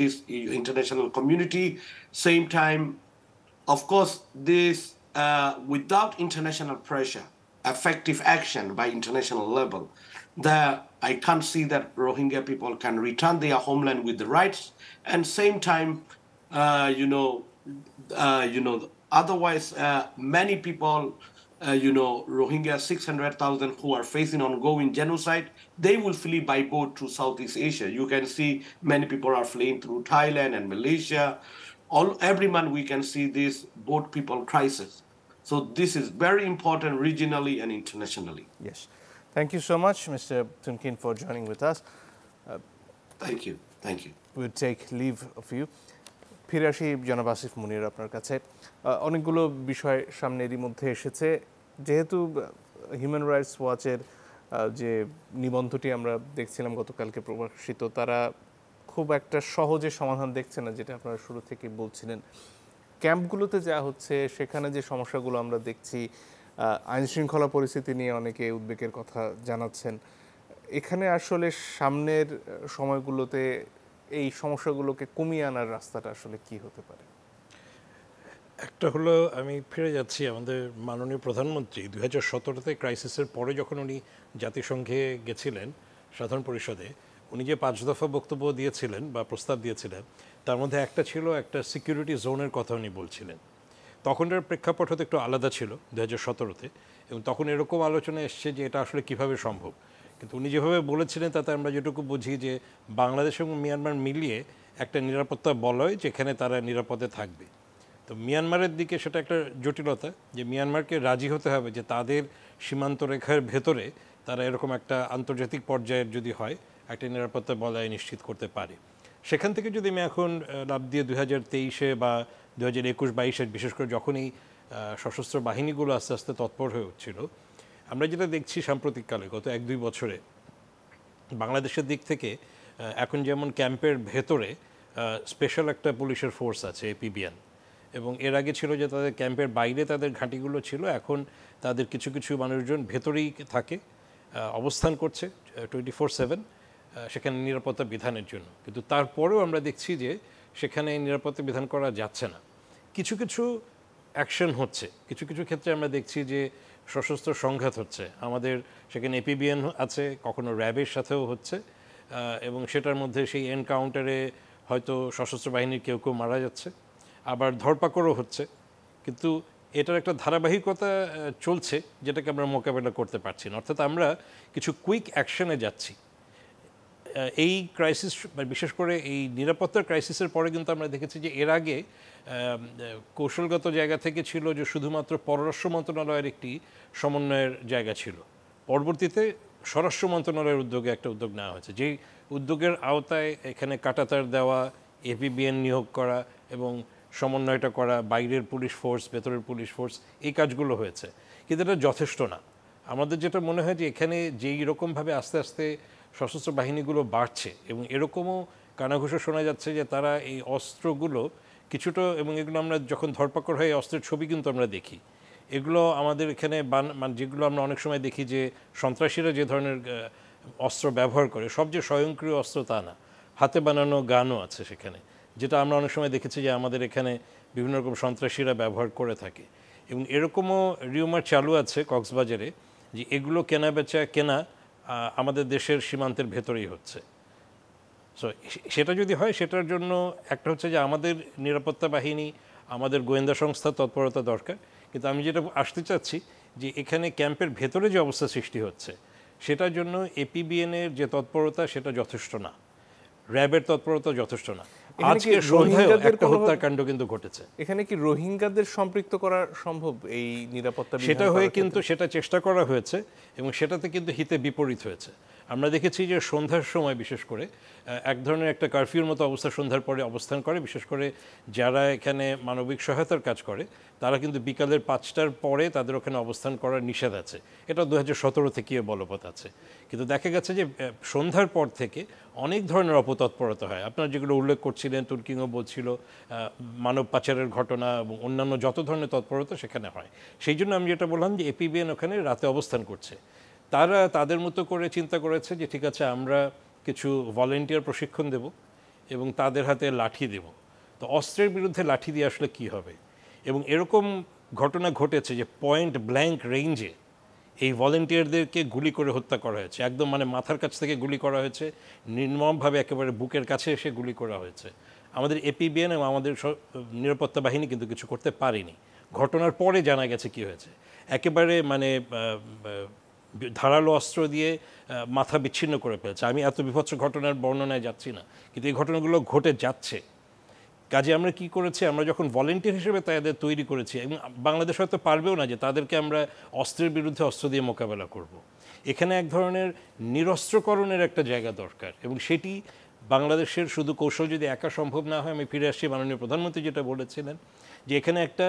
this international community. Same time, of course, this without international pressure, effective action by international level, I can't see that Rohingya people can return their homeland with the rights. And same time, otherwise, many people, Rohingya 600,000 who are facing ongoing genocide, they will flee by boat to Southeast Asia. You can see many people are fleeing through Thailand and Malaysia. Every month we can see this boat people crisis. So this is very important regionally and internationally. Yes. Thank you so much, Mr. Tumkin, for joining with us. Thank you. Thank you. We'll take leave of you. ফিরে আসি জনাব আসিফ মুনির আপনার কাছে। অনেকগুলো বিষয় সামনে এরই মধ্যে এসেছে, যেহেতু হিউম্যান রাইটস ওয়াচের যে নিবন্ধটি আমরা দেখছিলাম গতকালকে প্রকাশিত, তারা খুব একটা সহজে সমাধান দেখছে না, যেটা আপনারা শুরু থেকে বলছিলেন। ক্যাম্পগুলোতে যা হচ্ছে, সেখানে যে সমস্যাগুলো আমরা দেখছি, আইনশৃঙ্খলা পরিস্থিতি নিয়ে অনেকে উদ্বেগের কথা জানাচ্ছেন। এখানে আসলে সামনের সময়গুলোতে এই সমস্যাগুলোকে কমিয়ে আনার রাস্তাটা আসলে কি হতে পারে? একটা হলো, আমি ফিরে যাচ্ছি আমাদের মাননীয় প্রধানমন্ত্রী 2017-তে ক্রাইসিসের পরে যখন উনি জাতিসংঘে গেছিলেন সাধারণ পরিষদে, উনি যে 5 দফা বক্তব্য দিয়েছিলেন বা প্রস্তাব দিয়েছিলেন, তার মধ্যে একটা ছিল একটা সিকিউরিটি জোনের কথা উনি বলছিলেন। তখনকার প্রেক্ষাপট হতে একটু আলাদা ছিল 2017-তে, এবং তখন এরকম আলোচনা এসছে যে এটা আসলে কিভাবে সম্ভব। কিন্তু উনি যেভাবে বলেছিলেন তাতে আমরা যেটুকু বুঝি যে বাংলাদেশ এবং মিয়ানমার মিলিয়ে একটা নিরাপত্তা বলয়, যেখানে তারা নিরাপদে থাকবে। তো মিয়ানমারের দিকে সেটা একটা জটিলতা, যে মিয়ানমারকে রাজি হতে হবে যে তাদের সীমান্ত রেখার ভেতরে তারা এরকম একটা আন্তর্জাতিক পর্যায়ের যদি হয় একটা নিরাপত্তা বলয় নিশ্চিত করতে পারে। সেখান থেকে যদি আমি এখন লাভ দিয়ে 2023-এ বা 2021-22-এর, বিশেষ করে যখন এই সশস্ত্র বাহিনীগুলো আস্তে আস্তে তৎপর হয়ে উঠছিল, আমরা যেটা দেখছি সাম্প্রতিককালে গত 1-2 বছরে বাংলাদেশের দিক থেকে এখন যেমন ক্যাম্পের ভেতরে স্পেশাল একটা পুলিশের ফোর্স আছে, এপিবিএন, এবং এর আগে ছিল যে তাদের ক্যাম্পের বাইরে তাদের ঘাঁটিগুলো ছিল, এখন তাদের কিছু কিছু মানুষজন ভেতরেই থাকে, অবস্থান করছে 24/7 সেখানে নিরাপত্তা বিধানের জন্য। কিন্তু তারপরেও আমরা দেখছি যে সেখানে নিরাপত্তা বিধান করা যাচ্ছে না। কিছু কিছু অ্যাকশন হচ্ছে, কিছু কিছু ক্ষেত্রে আমরা দেখছি যে সশস্ত্র সংঘাত হচ্ছে। আমাদের সেখানে এপিবিএন আছে, কখনো র্যাবের সাথেও হচ্ছে, এবং সেটার মধ্যে সেই এনকাউন্টারে হয়তো সশস্ত্র বাহিনীর কেউ কেউ মারা যাচ্ছে, আবার ধরপাকড়ও হচ্ছে। কিন্তু এটার একটা ধারাবাহিকতা চলছে, যেটাকে আমরা মোকাবেলা করতে পারছি না। অর্থাৎ আমরা কিছু কুইক অ্যাকশনে যাচ্ছি। এই ক্রাইসিস, বিশেষ করে এই নিরাপত্তার ক্রাইসিসের পরে কিন্তু আমরা দেখেছি যে এর আগে কৌশলগত জায়গা থেকে ছিল যে শুধুমাত্র পররাষ্ট্র মন্ত্রণালয়ের একটি সমন্বয়ের জায়গা ছিল। পরবর্তীতে স্বরাষ্ট্র মন্ত্রণালয়ের উদ্যোগে একটা উদ্যোগ নেওয়া হয়েছে, যেই উদ্যোগের আওতায় এখানে কাঁটাতার দেওয়া, এপিবিএন নিয়োগ করা এবং সমন্বয়টা করা, বাইরের পুলিশ ফোর্স, ভেতরের পুলিশ ফোর্স, এই কাজগুলো হয়েছে। কিন্তু এটা যথেষ্ট না। আমাদের যেটা মনে হয় যে এখানে যেই রকমভাবে আস্তে আস্তে সশস্ত্র বাহিনীগুলো বাড়ছে, এবং এরকমও কানাঘুষো শোনা যাচ্ছে যে তারা এই অস্ত্রগুলো কিছুটা, এবং এগুলো আমরা যখন ধরপাকড় হয় অস্ত্রের ছবি কিন্তু আমরা দেখি। এগুলো আমাদের এখানে মানে যেগুলো আমরা অনেক সময় দেখি যে সন্ত্রাসীরা যে ধরনের অস্ত্র ব্যবহার করে, সব যে স্বয়ংক্রিয় অস্ত্র তা না, হাতে বানানো গানও আছে সেখানে, যেটা আমরা অনেক সময় দেখেছি যে আমাদের এখানে বিভিন্ন রকম সন্ত্রাসীরা ব্যবহার করে থাকে। এবং এরকমও রিউমার চালু আছে কক্সবাজারে যে এগুলো কেনা আমাদের দেশের সীমান্তের ভেতরেই হচ্ছে। সো সেটা যদি হয়, সেটার জন্য একটা হচ্ছে যে আমাদের নিরাপত্তা বাহিনী, আমাদের গোয়েন্দা সংস্থা তৎপরতা দরকার। কিন্তু আমি যেটা আসতে চাচ্ছি যে এখানে ক্যাম্পের ভেতরে যে অবস্থা সৃষ্টি হচ্ছে সেটার জন্য এপিবিএনের যে তৎপরতা সেটা যথেষ্ট না, র্যাবের তৎপরতা যথেষ্ট না। আজকে সন্ধ্যায় একটা হত্যাকাণ্ড কিন্তু ঘটেছে। এখানে কি রোহিঙ্গাদের সম্পৃক্ত করা সম্ভব এই নিরাপত্তা? সেটা হয়ে কিন্তু সেটা চেষ্টা করা হয়েছে এবং সেটাতে কিন্তু হিতে বিপরীত হয়েছে। আমরা দেখেছি যে সন্ধ্যার সময় বিশেষ করে এক ধরনের একটা কারফিউর মতো অবস্থা সন্ধ্যার পরে অবস্থান করে, বিশেষ করে যারা এখানে মানবিক সহায়তার কাজ করে তারা কিন্তু বিকালের 5টার পরে তাদের ওখানে অবস্থান করার নিষেধ আছে। এটা 2017 থেকে বলবৎ আছে। কিন্তু দেখা গেছে যে সন্ধ্যার পর থেকে অনেক ধরনের অপতৎপরতা হয়। আপনারা যেগুলো উল্লেখ করছিলেন, তুর্কিংও বলছিল, মানব পাচারের ঘটনা এবং অন্যান্য যত ধরনের তৎপরতা সেখানে হয়। সেই জন্য আমি যেটা বললাম যে এপিবিএন ওখানে রাতে অবস্থান করছে। তারা তাদের মতো করে চিন্তা করেছে যে ঠিক আছে, আমরা কিছু ভলেন্টিয়ার প্রশিক্ষণ দেব এবং তাদের হাতে লাঠি দেব। তো অস্ত্রের বিরুদ্ধে লাঠি দিয়ে আসলে কী হবে? এবং এরকম ঘটনা ঘটেছে যে পয়েন্ট ব্ল্যাঙ্ক রেঞ্জে এই ভলেন্টিয়ারদেরকে গুলি করে হত্যা করা হয়েছে। একদম মানে মাথার কাছ থেকে গুলি করা হয়েছে, নির্মমভাবে একেবারে বুকের কাছে এসে গুলি করা হয়েছে। আমাদের এপিবিএন এবং আমাদের নিরাপত্তা বাহিনী কিন্তু কিছু করতে পারেনি। ঘটনার পরে জানা গেছে কি হয়েছে। একেবারে মানে ধারালো অস্ত্র দিয়ে মাথা বিচ্ছিন্ন করে ফেলছে। আমি এত বিভৎস ঘটনার বর্ণনায় যাচ্ছি না, কিন্তু এই ঘটনাগুলো ঘটে যাচ্ছে। কাজে আমরা কি করেছি, আমরা যখন ভলেন্টিয়ার হিসেবে তাদের তৈরি করেছি, এবং বাংলাদেশ হয়তো পারবেও না যে তাদেরকে আমরা অস্ত্রের বিরুদ্ধে অস্ত্র দিয়ে মোকাবেলা করব। এখানে এক ধরনের নিরস্ত্রকরণের একটা জায়গা দরকার, এবং সেটি বাংলাদেশের শুধু কৌশল যদি একা সম্ভব না হয়। আমি ফিরে আসছি মাননীয় প্রধানমন্ত্রী যেটা বলেছিলেন যে এখানে একটা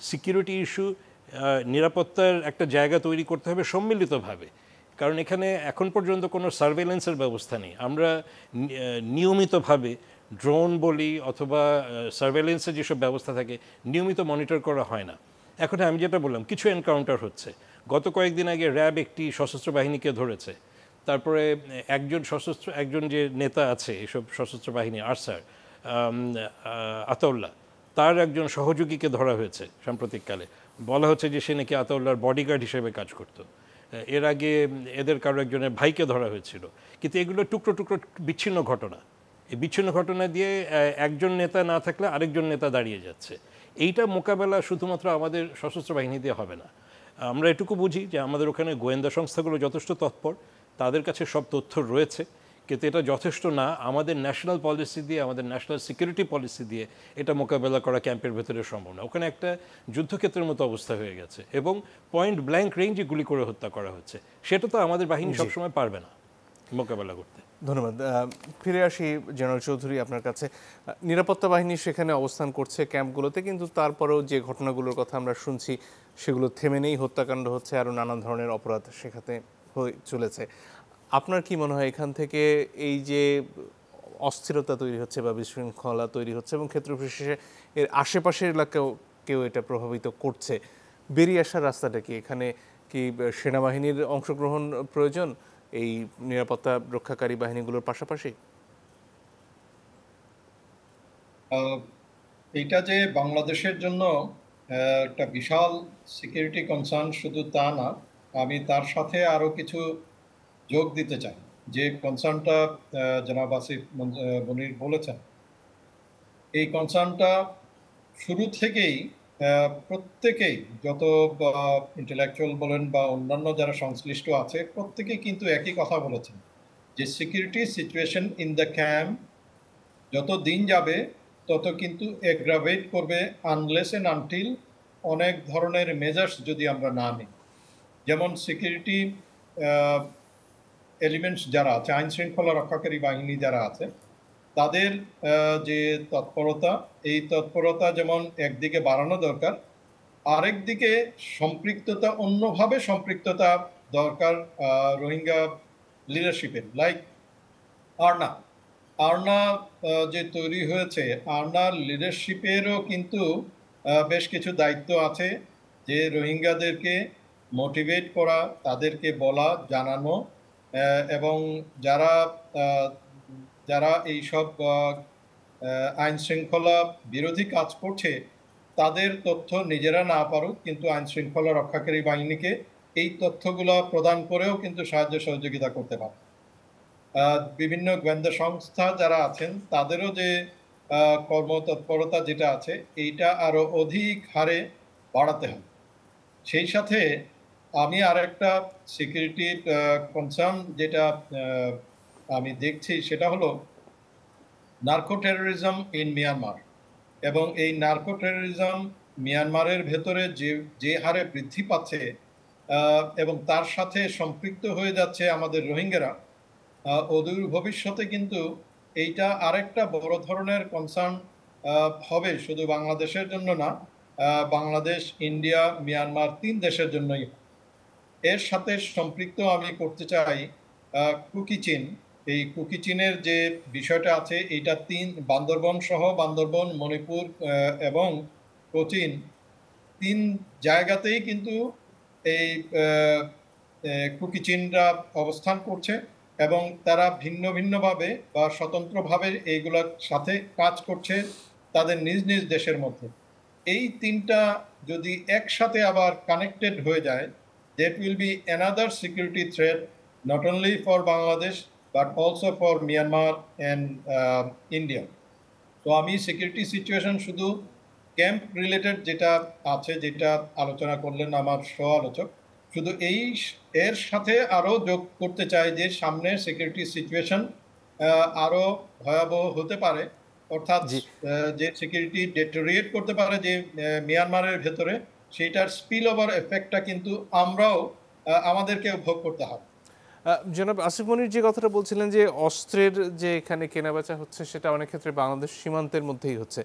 সিকিউরিটি ইস্যু, নিরাপত্তার একটা জায়গা তৈরি করতে হবে সম্মিলিতভাবে। কারণ এখানে এখন পর্যন্ত কোনো সার্ভেলেন্সের ব্যবস্থা নেই। আমরা নিয়মিতভাবে ড্রোন বলি অথবা সার্ভেলেন্সের যেসব ব্যবস্থা থাকে নিয়মিত মনিটর করা হয় না। এখন আমি যেটা বললাম, কিছু এনকাউন্টার হচ্ছে। গত কয়েকদিন আগে র্যাব একটি সশস্ত্র বাহিনীকে ধরেছে। তারপরে একজন যে নেতা আছে এসব সশস্ত্র বাহিনী, আরসার আতাউল্লাহ, তার একজন সহযোগীকে ধরা হয়েছে সাম্প্রতিককালে। বলা হচ্ছে যে সে নাকি আতাউল্লাহর বডিগার্ড হিসেবে কাজ করত। এর আগে এদের কারো একজনের ভাইকে ধরা হয়েছিল। কিন্তু এগুলো টুকরো টুকরো বিচ্ছিন্ন ঘটনা। এই বিচ্ছিন্ন ঘটনা দিয়ে একজন নেতা না থাকলে আরেকজন নেতা দাঁড়িয়ে যাচ্ছে। এইটা মোকাবেলা শুধুমাত্র আমাদের সশস্ত্র বাহিনী দিয়ে হবে না। আমরা এটুকু বুঝি যে আমাদের ওখানে গোয়েন্দা সংস্থাগুলো যথেষ্ট তৎপর, তাদের কাছে সব তথ্য রয়েছে, কিন্তু এটা যথেষ্ট না। আমাদের ন্যাশনাল পলিসি দিয়ে, আমাদের ন্যাশনাল সিকিউরিটি পলিসি দিয়ে এটা মোকাবেলা করা ক্যাম্পের ভেতরে সম্ভব না। ওখানে একটা যুদ্ধক্ষেত্রের মতো অবস্থা হয়ে গেছে এবং পয়েন্ট ব্ল্যাঙ্ক রেঞ্জে গুলি করে হত্যা করা হচ্ছে। সেটা তো আমাদের বাহিনী সবসময় পারবে না মোকাবেলা করতে। ধন্যবাদ। ফিরে আসি জেনারেল চৌধুরী আপনার কাছে। নিরাপত্তা বাহিনী সেখানে অবস্থান করছে ক্যাম্পগুলোতে, কিন্তু তারপরেও যে ঘটনাগুলোর কথা আমরা শুনছি সেগুলো থেমে নেই, হত্যাকাণ্ড হচ্ছে, আরও নানান ধরনের অপরাধ সেখানে হয়ে চলেছে। আপনার কি মনে হয় এখান থেকে এই যে অস্থিরতা তৈরি হচ্ছে বা বিশৃঙ্খলা তৈরি হচ্ছে এবং ক্ষেত্র বিশেষে এর আশেপাশের এলাকাকেও এটা প্রভাবিত করছে, বেরিয়ে আসার রাস্তাটা কি? এখানে কি সেনাবাহিনীর অংশগ্রহণ প্রয়োজন এই নিরাপত্তা রক্ষাকারী বাহিনীগুলোর পাশাপাশি? এইটা যে বাংলাদেশের জন্য একটা বিশাল সিকিউরিটি কনসার্ন শুধু তা না, আমি তার সাথে আরও কিছু যোগ দিতে চাই। যে কনসার্নটা জনাব আসিফ মনির বলেছেন, এই কনসার্নটা শুরু থেকেই প্রত্যেকেই, যত ইন্টেলেকচুয়াল বলেন বা অন্যান্য যারা সংশ্লিষ্ট আছে, প্রত্যেকেই কিন্তু একই কথা বলেছেন যে security situation in the camp যত দিন যাবে তত কিন্তু এগ্রাভেট করবে আনলেস এন্ড আনটিল অনেক ধরনের মেজার্স যদি আমরা না নিই। যেমন সিকিউরিটি এলিমেন্টস যারা আছে, আইন শৃঙ্খলা রক্ষাকারী বাহিনী যারা আছে, তাদের যে তৎপরতা, এই তৎপরতা যেমন একদিকে বাড়ানো দরকার, আরেকদিকে সম্পৃক্ততা, অন্যভাবে সম্পৃক্ততা দরকার রোহিঙ্গা লিডারশিপের, লাইক আর্না। আরনা যে তৈরি হয়েছে, আরনার লিডারশিপেরও কিন্তু বেশ কিছু দায়িত্ব আছে, যে রোহিঙ্গাদেরকে মোটিভেট করা, তাদেরকে বলা, জানানো, এবং যারা আহ, যারা এইসব আইন শৃঙ্খলা বিরোধী কাজ করছে তাদের তথ্য নিজেরা না পারুক, কিন্তু আইন শৃঙ্খলা রক্ষাকারী বাহিনীকে এই তথ্যগুলো প্রদান করেও কিন্তু সাহায্য সহযোগিতা করতে পারে। বিভিন্ন গোয়েন্দা সংস্থা যারা আছেন তাদেরও যে কর্মতৎপরতা যেটা আছে, এইটা আরো অধিক হারে বাড়াতে হবে। সেই সাথে আমি আরেকটা সিকিউরিটি কনসার্ন যেটা আমি দেখছি, সেটা হলো নার্কো টেরোরিজম ইন মিয়ানমার। এবং এই নার্কো টেরোরিজম মিয়ানমারের ভেতরে যে হারে বৃদ্ধি পাচ্ছে, এবং তার সাথে সম্পৃক্ত হয়ে যাচ্ছে আমাদের রোহিঙ্গারা, অদূর ভবিষ্যতে কিন্তু এইটা আরেকটা বড় ধরনের কনসার্ন হবে, শুধু বাংলাদেশের জন্য না, বাংলাদেশ, ইন্ডিয়া, মিয়ানমার 3 দেশের জন্যই। এর সাথে সম্পৃক্ত আমি করতে চাই কুকি চীন। এই কুকি চীনের যে বিষয়টা আছে, এইটা বান্দরবন সহ বান্দরবন, মণিপুর এবং কোচিন 3 জায়গাতেই কিন্তু এই কুকি চীনরা অবস্থান করছে, এবং তারা ভিন্ন ভিন্নভাবে বা স্বতন্ত্রভাবে এইগুলোর সাথে কাজ করছে তাদের নিজ নিজ দেশের মধ্যে। এই 3টা যদি একসাথে আবার কানেক্টেড হয়ে যায়, that will be another security threat not only for Bangladesh but also for Myanmar and India. তো আমি সিকিউরিটি সিচুয়েশন শুধু ক্যাম্প রিলেটেড যেটা আছে, যেটা আলোচনা করলেন আমার সহ আলোচক, শুধু এর সাথে আরো যোগ করতে চাই যে সামনের সিকিউরিটি সিচুয়েশন আরো ভয়াবহ হতে পারে, অর্থাৎ যে সিকিউরিটি ডেটোরিয়েট করতে পারে যে মিয়ানমারের ভেতরে, সেইটার স্পিল ওভার এফেক্টটা কিন্তু আমরাও আমাদেরকে ভোগ করতে হবে। জনাব আসিফ মনির যে কথাটা বলছিলেন যে অস্ত্রের যে এখানে কেনাবেচা হচ্ছে সেটা অনেক ক্ষেত্রে বাংলাদেশ সীমান্তের মধ্যেই হচ্ছে,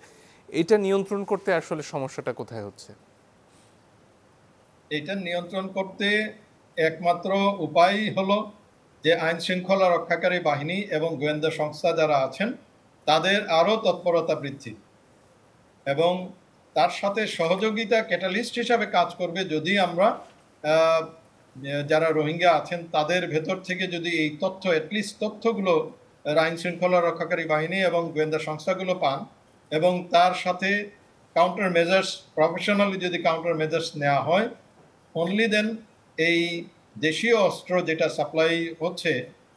এটা নিয়ন্ত্রণ করতে আসলে সমস্যাটা কোথায় হচ্ছে? এটা নিয়ন্ত্রণ করতে একমাত্র উপায় হলো যে আইন শৃঙ্খলা রক্ষাকারী বাহিনী এবং গোয়েন্দা সংস্থা যারা আছেন তাদের আরো তৎপরতা বৃদ্ধি, এবং তার সাথে সহযোগিতা ক্যাটালিস্ট হিসাবে কাজ করবে যদি আমরা যারা রোহিঙ্গা আছেন তাদের ভেতর থেকে যদি এই তথ্য, অ্যাটলিস্ট তথ্যগুলো আইন শৃঙ্খলা রক্ষাকারী বাহিনী এবং গোয়েন্দা সংস্থাগুলো পান, এবং তার সাথে কাউন্টার মেজার্স, প্রফেশনালি যদি কাউন্টার মেজার্স নেওয়া হয়, অনলি দেন এই দেশীয় অস্ত্র যেটা সাপ্লাই হচ্ছে,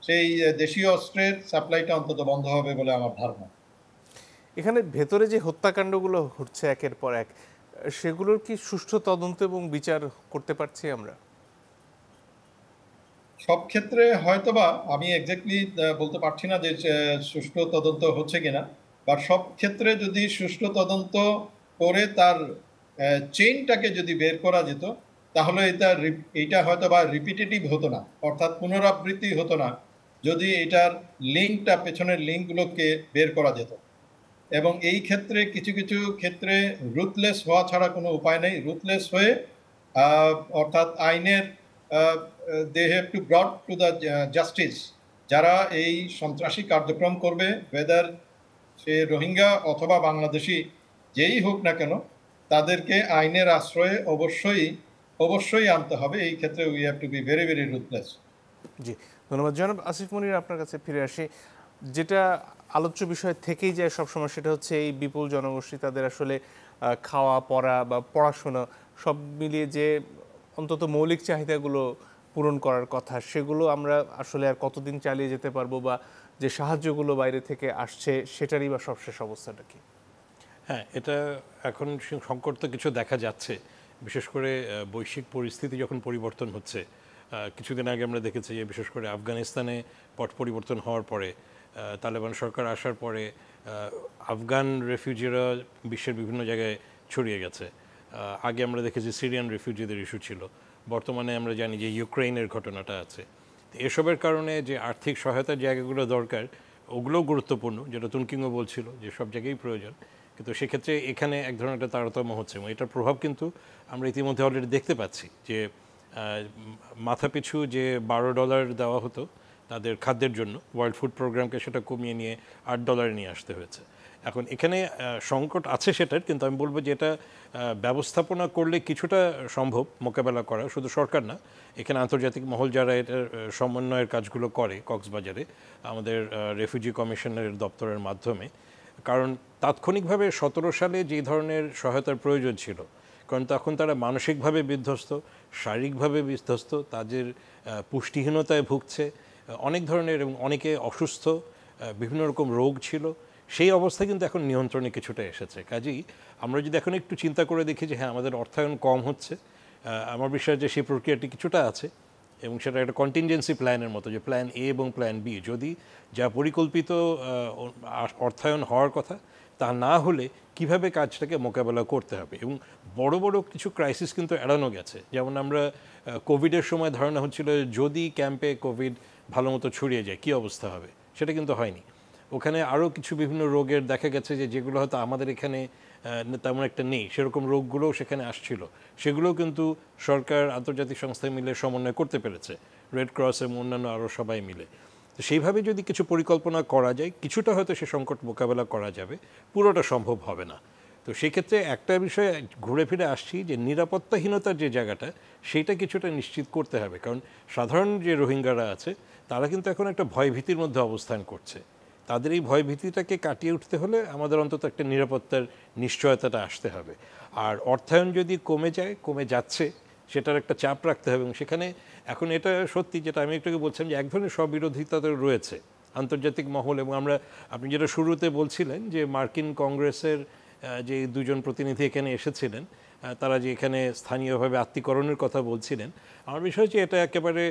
সেই দেশীয় অস্ত্রের সাপ্লাইটা অন্তত বন্ধ হবে বলে আমার ধারণা। এখানে ভেতরে যে হত্যাকাণ্ডগুলো হচ্ছে একের পর এক, সেগুলোর কি সুষ্ঠু তদন্ত এবং বিচার করতে পারছি আমরা? সব ক্ষেত্রে হয়তোবা আমি এক্স্যাক্টলি বলতে পারছি না যে সুষ্ঠু তদন্ত হচ্ছে কিনা, বাট সব ক্ষেত্রে যদি সুষ্ঠু তদন্ত করে তার চেইনটাকে যদি বের করা যেত, তাহলে এইটা হয়তো বা রিপিটেটিভ হতো না, অর্থাৎ পুনরাবৃত্তি হতো না, যদি এটার লিঙ্কটা, পেছনের লিঙ্কগুলোকে বের করা যেত। এবং এই ক্ষেত্রে কিছু কিছু ক্ষেত্রে রুথলেস হওয়া ছাড়া কোনো উপায় নেই। রুথলেস হয়ে অর্থাৎ আইনের they have to brought to the justice, যারা এই সন্ত্রাসী কার্যক্রম করবে, ওয়েদার সে রোহিঙ্গা অথবা বাংলাদেশি যেই হোক না কেন, তাদেরকে আইনের আশ্রয়ে অবশ্যই আনতে হবে। এই ক্ষেত্রে we have to be very very ruthless. জি, ধন্যবাদ। জনাব আসিফ মনির, আপনার কাছে ফিরে আসি। যেটা আলোচ্য বিষয় থেকেই যায় সবসময়, সেটা হচ্ছে এই বিপুল জনগোষ্ঠী, তাদের আসলে খাওয়া, পড়া বা পড়াশোনা সব মিলিয়ে যে অন্তত মৌলিক চাহিদাগুলো পূরণ করার কথা, সেগুলো আমরা আসলে আর কতদিন চালিয়ে যেতে পারবো, বা যে সাহায্যগুলো বাইরে থেকে আসছে সেটারই বা সবশেষ অবস্থাটা কি? হ্যাঁ, এটা এখন সংকট তো কিছু দেখা যাচ্ছে, বিশেষ করে বৈশ্বিক পরিস্থিতি যখন পরিবর্তন হচ্ছে। কিছুদিন আগে আমরা দেখেছি যে বিশেষ করে আফগানিস্তানে পট পরিবর্তন হওয়ার পরে, তালেবান সরকার আসার পরে আফগান রেফিউজিরা বিশ্বের বিভিন্ন জায়গায় ছড়িয়ে গেছে। আগে আমরা দেখেছি সিরিয়ান রেফিউজিদের ইস্যু ছিল, বর্তমানে আমরা জানি যে ইউক্রেনের ঘটনাটা আছে। এসবের কারণে যে আর্থিক সহায়তার জায়গাগুলো দরকার, ওগুলোও গুরুত্বপূর্ণ, যেটা তুনকিংও বলছিল যে সব জায়গায় প্রয়োজন, কিন্তু সেক্ষেত্রে এখানে এক ধরনের একটা তারতম্য হচ্ছে, এবং এটার প্রভাব কিন্তু আমরা ইতিমধ্যে অলরেডি দেখতে পাচ্ছি যে মাথাপিছু যে $12 দেওয়া হতো, তাদের খাদ্যের জন্য। ওয়ার্ল্ড ফুড প্রোগ্রামকে সেটা কমিয়ে নিয়ে $8 নিয়ে আসতে হয়েছে। এখন এখানে সংকট আছে সেটার, কিন্তু আমি বলবো যে এটা ব্যবস্থাপনা করলে কিছুটা সম্ভব মোকাবেলা করা, শুধু সরকার না, এখানে আন্তর্জাতিক মহল যারা এটার সমন্বয়ের কাজগুলো করে কক্সবাজারে আমাদের রেফিউজি কমিশনের দপ্তরের মাধ্যমে। কারণ তাৎক্ষণিকভাবে 17 সালে যে ধরনের সহায়তার প্রয়োজন ছিল, কারণ তখন তারা মানসিকভাবে বিধ্বস্ত, শারীরিকভাবে বিধ্বস্ত, তাদের পুষ্টিহীনতায় ভুগছে অনেক ধরনের, এবং অনেকে অসুস্থ, বিভিন্ন রকম রোগ ছিল। সেই অবস্থা কিন্তু এখন নিয়ন্ত্রণে কিছুটা এসেছে। কাজেই আমরা যদি এখন একটু চিন্তা করে দেখি যে হ্যাঁ আমাদের অর্থায়ন কম হচ্ছে, আমার বিশ্বাস যে সেই প্রক্রিয়াটি কিছুটা আছে, এবং সেটা একটা কন্টিনজেন্সি প্ল্যানের মতো, যে প্ল্যান এ এবং প্ল্যান বি যদি যা পরিকল্পিত অর্থায়ন হওয়ার কথা তা না হলে কিভাবে কাজটাকে মোকাবেলা করতে হবে। এবং বড় বড় কিছু ক্রাইসিস কিন্তু এড়ানো গেছে। যেমন আমরা কোভিডের সময় ধারণা হচ্ছিল যদি ক্যাম্পে কোভিড ভালো মতো ছড়িয়ে যায় কী অবস্থা হবে, সেটা কিন্তু হয়নি। ওখানে আরও কিছু বিভিন্ন রোগের দেখা গেছে যে যেগুলো হয়তো আমাদের এখানে তেমন একটা নেই, সেরকম রোগগুলোও সেখানে আসছিল, সেগুলোও কিন্তু সরকার আন্তর্জাতিক সংস্থায় মিলে সমন্বয় করতে পেরেছে, রেড ক্রস এবং অন্যান্য আরও সবাই মিলে। তো সেইভাবে যদি কিছু পরিকল্পনা করা যায় কিছুটা হয়তো সে সংকট মোকাবেলা করা যাবে, পুরোটা সম্ভব হবে না। তো সেক্ষেত্রে একটা বিষয় ঘুরে ফিরে আসছি যে নিরাপত্তাহীনতার যে জায়গাটা সেইটা কিছুটা নিশ্চিত করতে হবে। কারণ সাধারণ যে রোহিঙ্গারা আছে তারা কিন্তু এখন একটা ভয়ভীতির মধ্যে অবস্থান করছে। তাদের এই ভয়ভীতিটাকে কাটিয়ে উঠতে হলে আমাদের অন্তত একটা নিরাপত্তার নিশ্চয়তাটা আসতে হবে। আর অর্থায়ন যদি কমে যায়, কমে যাচ্ছে, সেটার একটা চাপ রাখতে হবে। এবং সেখানে এখন এটা সত্যি যেটা আমি একটু বলছিলাম যে এক ধরনের স্ববিরোধিতা তো রয়েছে আন্তর্জাতিক মহল। এবং আপনি যেটা শুরুতে বলছিলেন যে মার্কিন কংগ্রেসের যে দুজন প্রতিনিধি এখানে এসেছিলেন, তারা যে এখানে স্থানীয়ভাবে আত্মীকরণের কথা বলছিলেন, আমার বিষয় হচ্ছে এটা একেবারে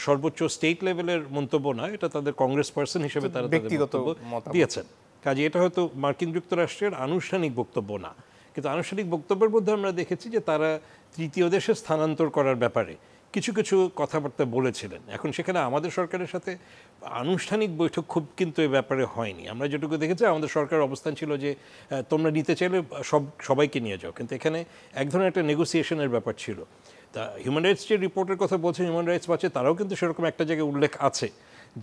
সর্বোচ্চ স্টেট লেভেলের মন্তব্য না, এটা তাদের কংগ্রেস পার্সন হিসেবে তারা ব্যক্তিগত বক্তব্য দিয়েছেন। কাজে এটা হয়তো মার্কিন যুক্তরাষ্ট্রের আনুষ্ঠানিক বক্তব্য না, কিন্তু আনুষ্ঠানিক বক্তব্যের মধ্যে আমরা দেখেছি যে তারা তৃতীয় দেশে স্থানান্তর করার ব্যাপারে কিছু কিছু কথাবার্তা বলেছিলেন। এখন সেখানে আমাদের সরকারের সাথে আনুষ্ঠানিক বৈঠক খুব কিন্তু এই ব্যাপারে হয়নি। আমরা যেটুকু দেখেছি আমাদের সরকারের অবস্থান ছিল যে তোমরা নিতে চাইলে সবাইকে নিয়ে যাও, কিন্তু এখানে এক ধরনের একটা নেগোসিয়েশনের ব্যাপার ছিল। তা হিউম্যান রাইটস যে রিপোর্টের কথা বলছে হিউম্যান রাইটস ওয়াচে, তারাও কিন্তু সেরকম একটা জায়গায় উল্লেখ আছে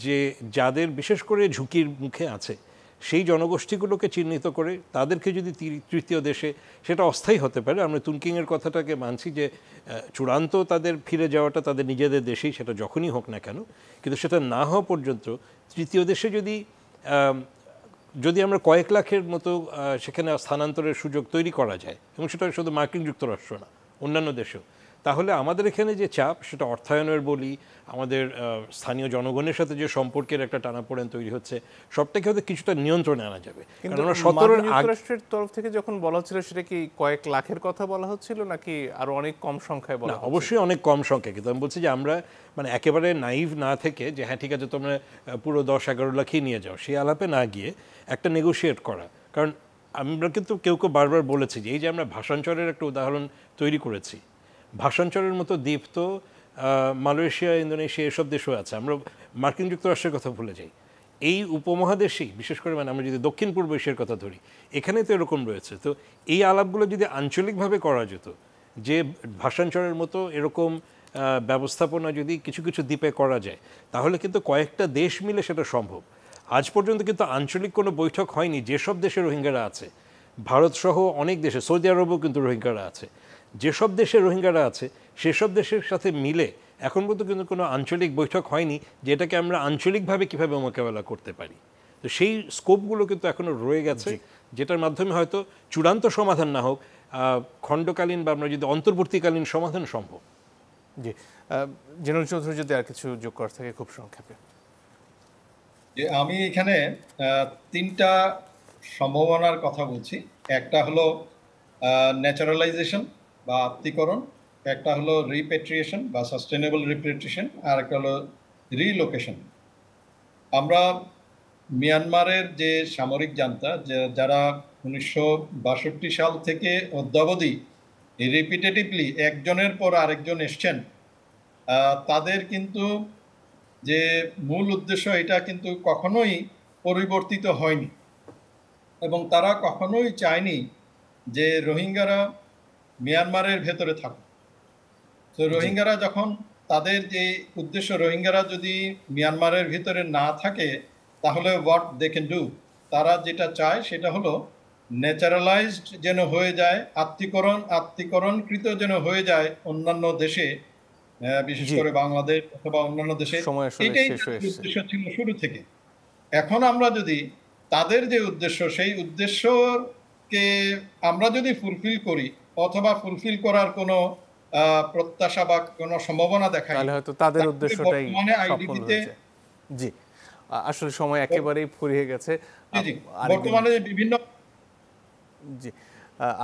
যে যাদের বিশেষ করে ঝুঁকির মুখে আছে সেই জনগোষ্ঠীগুলোকে চিহ্নিত করে তাদেরকে যদি তৃতীয় দেশে, সেটা অস্থায়ী হতে পারে, আমরা তুনকিংয়ের কথাটাকে মানছি যে চূড়ান্ত তাদের ফিরে যাওয়াটা তাদের নিজেদের দেশেই, সেটা যখনই হোক না কেন, কিন্তু সেটা না হওয়া পর্যন্ত তৃতীয় দেশে যদি আমরা কয়েক লাখের মতো সেখানে স্থানান্তরের সুযোগ তৈরি করা যায়, এবং সেটা শুধু মার্কিন যুক্তরাষ্ট্র না অন্যান্য দেশেও, তাহলে আমাদের এখানে যে চাপ সেটা অর্থায়নের বলি, আমাদের স্থানীয় জনগণের সাথে যে সম্পর্কের একটা টানাপোড়েন তৈরি হচ্ছে, সবটাকে হয়তো কিছুটা নিয়ন্ত্রণে আনা যাবে। কিন্তু মার্কিন যুক্তরাষ্ট্রের তরফ থেকে যখন বলা হচ্ছিল সেটা কি কয়েক লাখের কথা বলা হচ্ছিল নাকি আরো অনেক কম সংখ্যায় বলা হচ্ছিল? অবশ্যই অনেক কম সংখ্যায়, কিন্তু আমি বলছি যে আমরা মানে একেবারে নাইভ না থেকে যে হ্যাঁ ঠিক আছে তোমরা পুরো 10-11 লাখই নিয়ে যাও, সেই আলাপে না গিয়ে একটা নেগোশিয়েট করা। কারণ আমরা কিন্তু কেউ বারবার বলেছি যে এই যে আমরা ভাষাঞ্চলের একটা উদাহরণ তৈরি করেছি, ভাষাঞ্চলের মতো দ্বীপ তো মালয়েশিয়া, ইন্দোনেশিয়া এসব দেশও আছে, আমরা মার্কিন যুক্তরাষ্ট্রের কথা ভুলে যাই। এই উপমহাদেশেই বিশেষ করে মানে আমরা যদি দক্ষিণ পূর্ব এশিয়ার কথা ধরি, এখানে তো এরকম রয়েছে। তো এই আলাপগুলো যদি আঞ্চলিকভাবে করা যেত, যে ভাষাঞ্চলের মতো এরকম ব্যবস্থাপনা যদি কিছু কিছু দ্বীপে করা যায়, তাহলে কিন্তু কয়েকটা দেশ মিলে সেটা সম্ভব। আজ পর্যন্ত কিন্তু আঞ্চলিক কোনো বৈঠক হয়নি। যেসব দেশে রোহিঙ্গারা আছে, ভারত সহ অনেক দেশে, সৌদি আরবেও কিন্তু রোহিঙ্গারা আছে, যেসব দেশে রোহিঙ্গারা আছে সেসব দেশের সাথে মিলে এখন পর্যন্ত কিন্তু কোনো আঞ্চলিক বৈঠক হয়নি যেটাকে আমরা আঞ্চলিকভাবে কীভাবে মোকাবেলা করতে পারি। তো সেই স্কোপগুলো কিন্তু এখনও রয়ে গেছে, যেটার মাধ্যমে হয়তো চূড়ান্ত সমাধান না হোক, খণ্ডকালীন বা আমরা যদি অন্তর্বর্তীকালীন সমাধান সম্ভব। জি, জেনারেল চৌধুরী যদি আর কিছু যোগ করার থাকে খুব সংক্ষেপে। যে আমি এখানে তিনটা সম্ভাবনার কথা বলছি। একটা হলো ন্যাচারালাইজেশন বা আত্মীকরণ, একটা হলো রিপেট্রিয়েশন বা সাস্টেনেবল রিপেট্রিয়েশন, আর একটা হলো রিলোকেশন। আমরা মিয়ানমারের যে সামরিক জান্তা যারা 1962 সাল থেকে অদ্যাবধি রিপিটেটিভলি একজনের পর আরেকজন এসছেন, তাদের কিন্তু যে মূল উদ্দেশ্য এটা কিন্তু কখনোই পরিবর্তিত হয়নি, এবং তারা কখনোই চায়নি যে রোহিঙ্গারা মিয়ানমারের ভেতরে থাকুক। তো রোহিঙ্গারা যখন তাদের যে উদ্দেশ্য, রোহিঙ্গারা যদি মিয়ানমারের ভিতরে না থাকে তাহলে হোয়াট দে ক্যান ডু, তারা যেটা চায় সেটা হলো ন্যাচারালাইজড যেন হয়ে যায়, আত্মীকরণকৃত যেন হয়ে যায় অন্যান্য দেশে, বিশেষ জি, করে বাংলাদেশ অথবা অন্যান্য দেশে। সময় আসলে এটাই শেষ হয়ে তাদের এসেছে। উদ্দেশ্য ছিল শুরু থেকে। এখন আমরা যদি তাদের যে উদ্দেশ্য, সেই উদ্দেশ্যকে আমরা যদি ফুলফিল করি অথবা ফুলফিল করার কোনো প্রত্যাশা বা কোনো সম্ভাবনা দেখাই, তাহলে হয়তো তাদের তাহলে উদ্দেশ্যটাই বর্তমানে সফল আইডিবিতে, হয়েছে। জি, আসলে সময় একেবারেই ফুরিয়ে গেছে। জি জি, আরেকদিন, বর্তমানে বিভিন্ন, জি,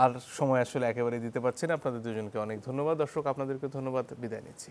আর সময় আসলে একেবারেই দিতে পারছি না। আপনাদের দুজনকে অনেক ধন্যবাদ। দর্শক, আপনাদেরকে ধন্যবাদ। বিদায় নিচ্ছি।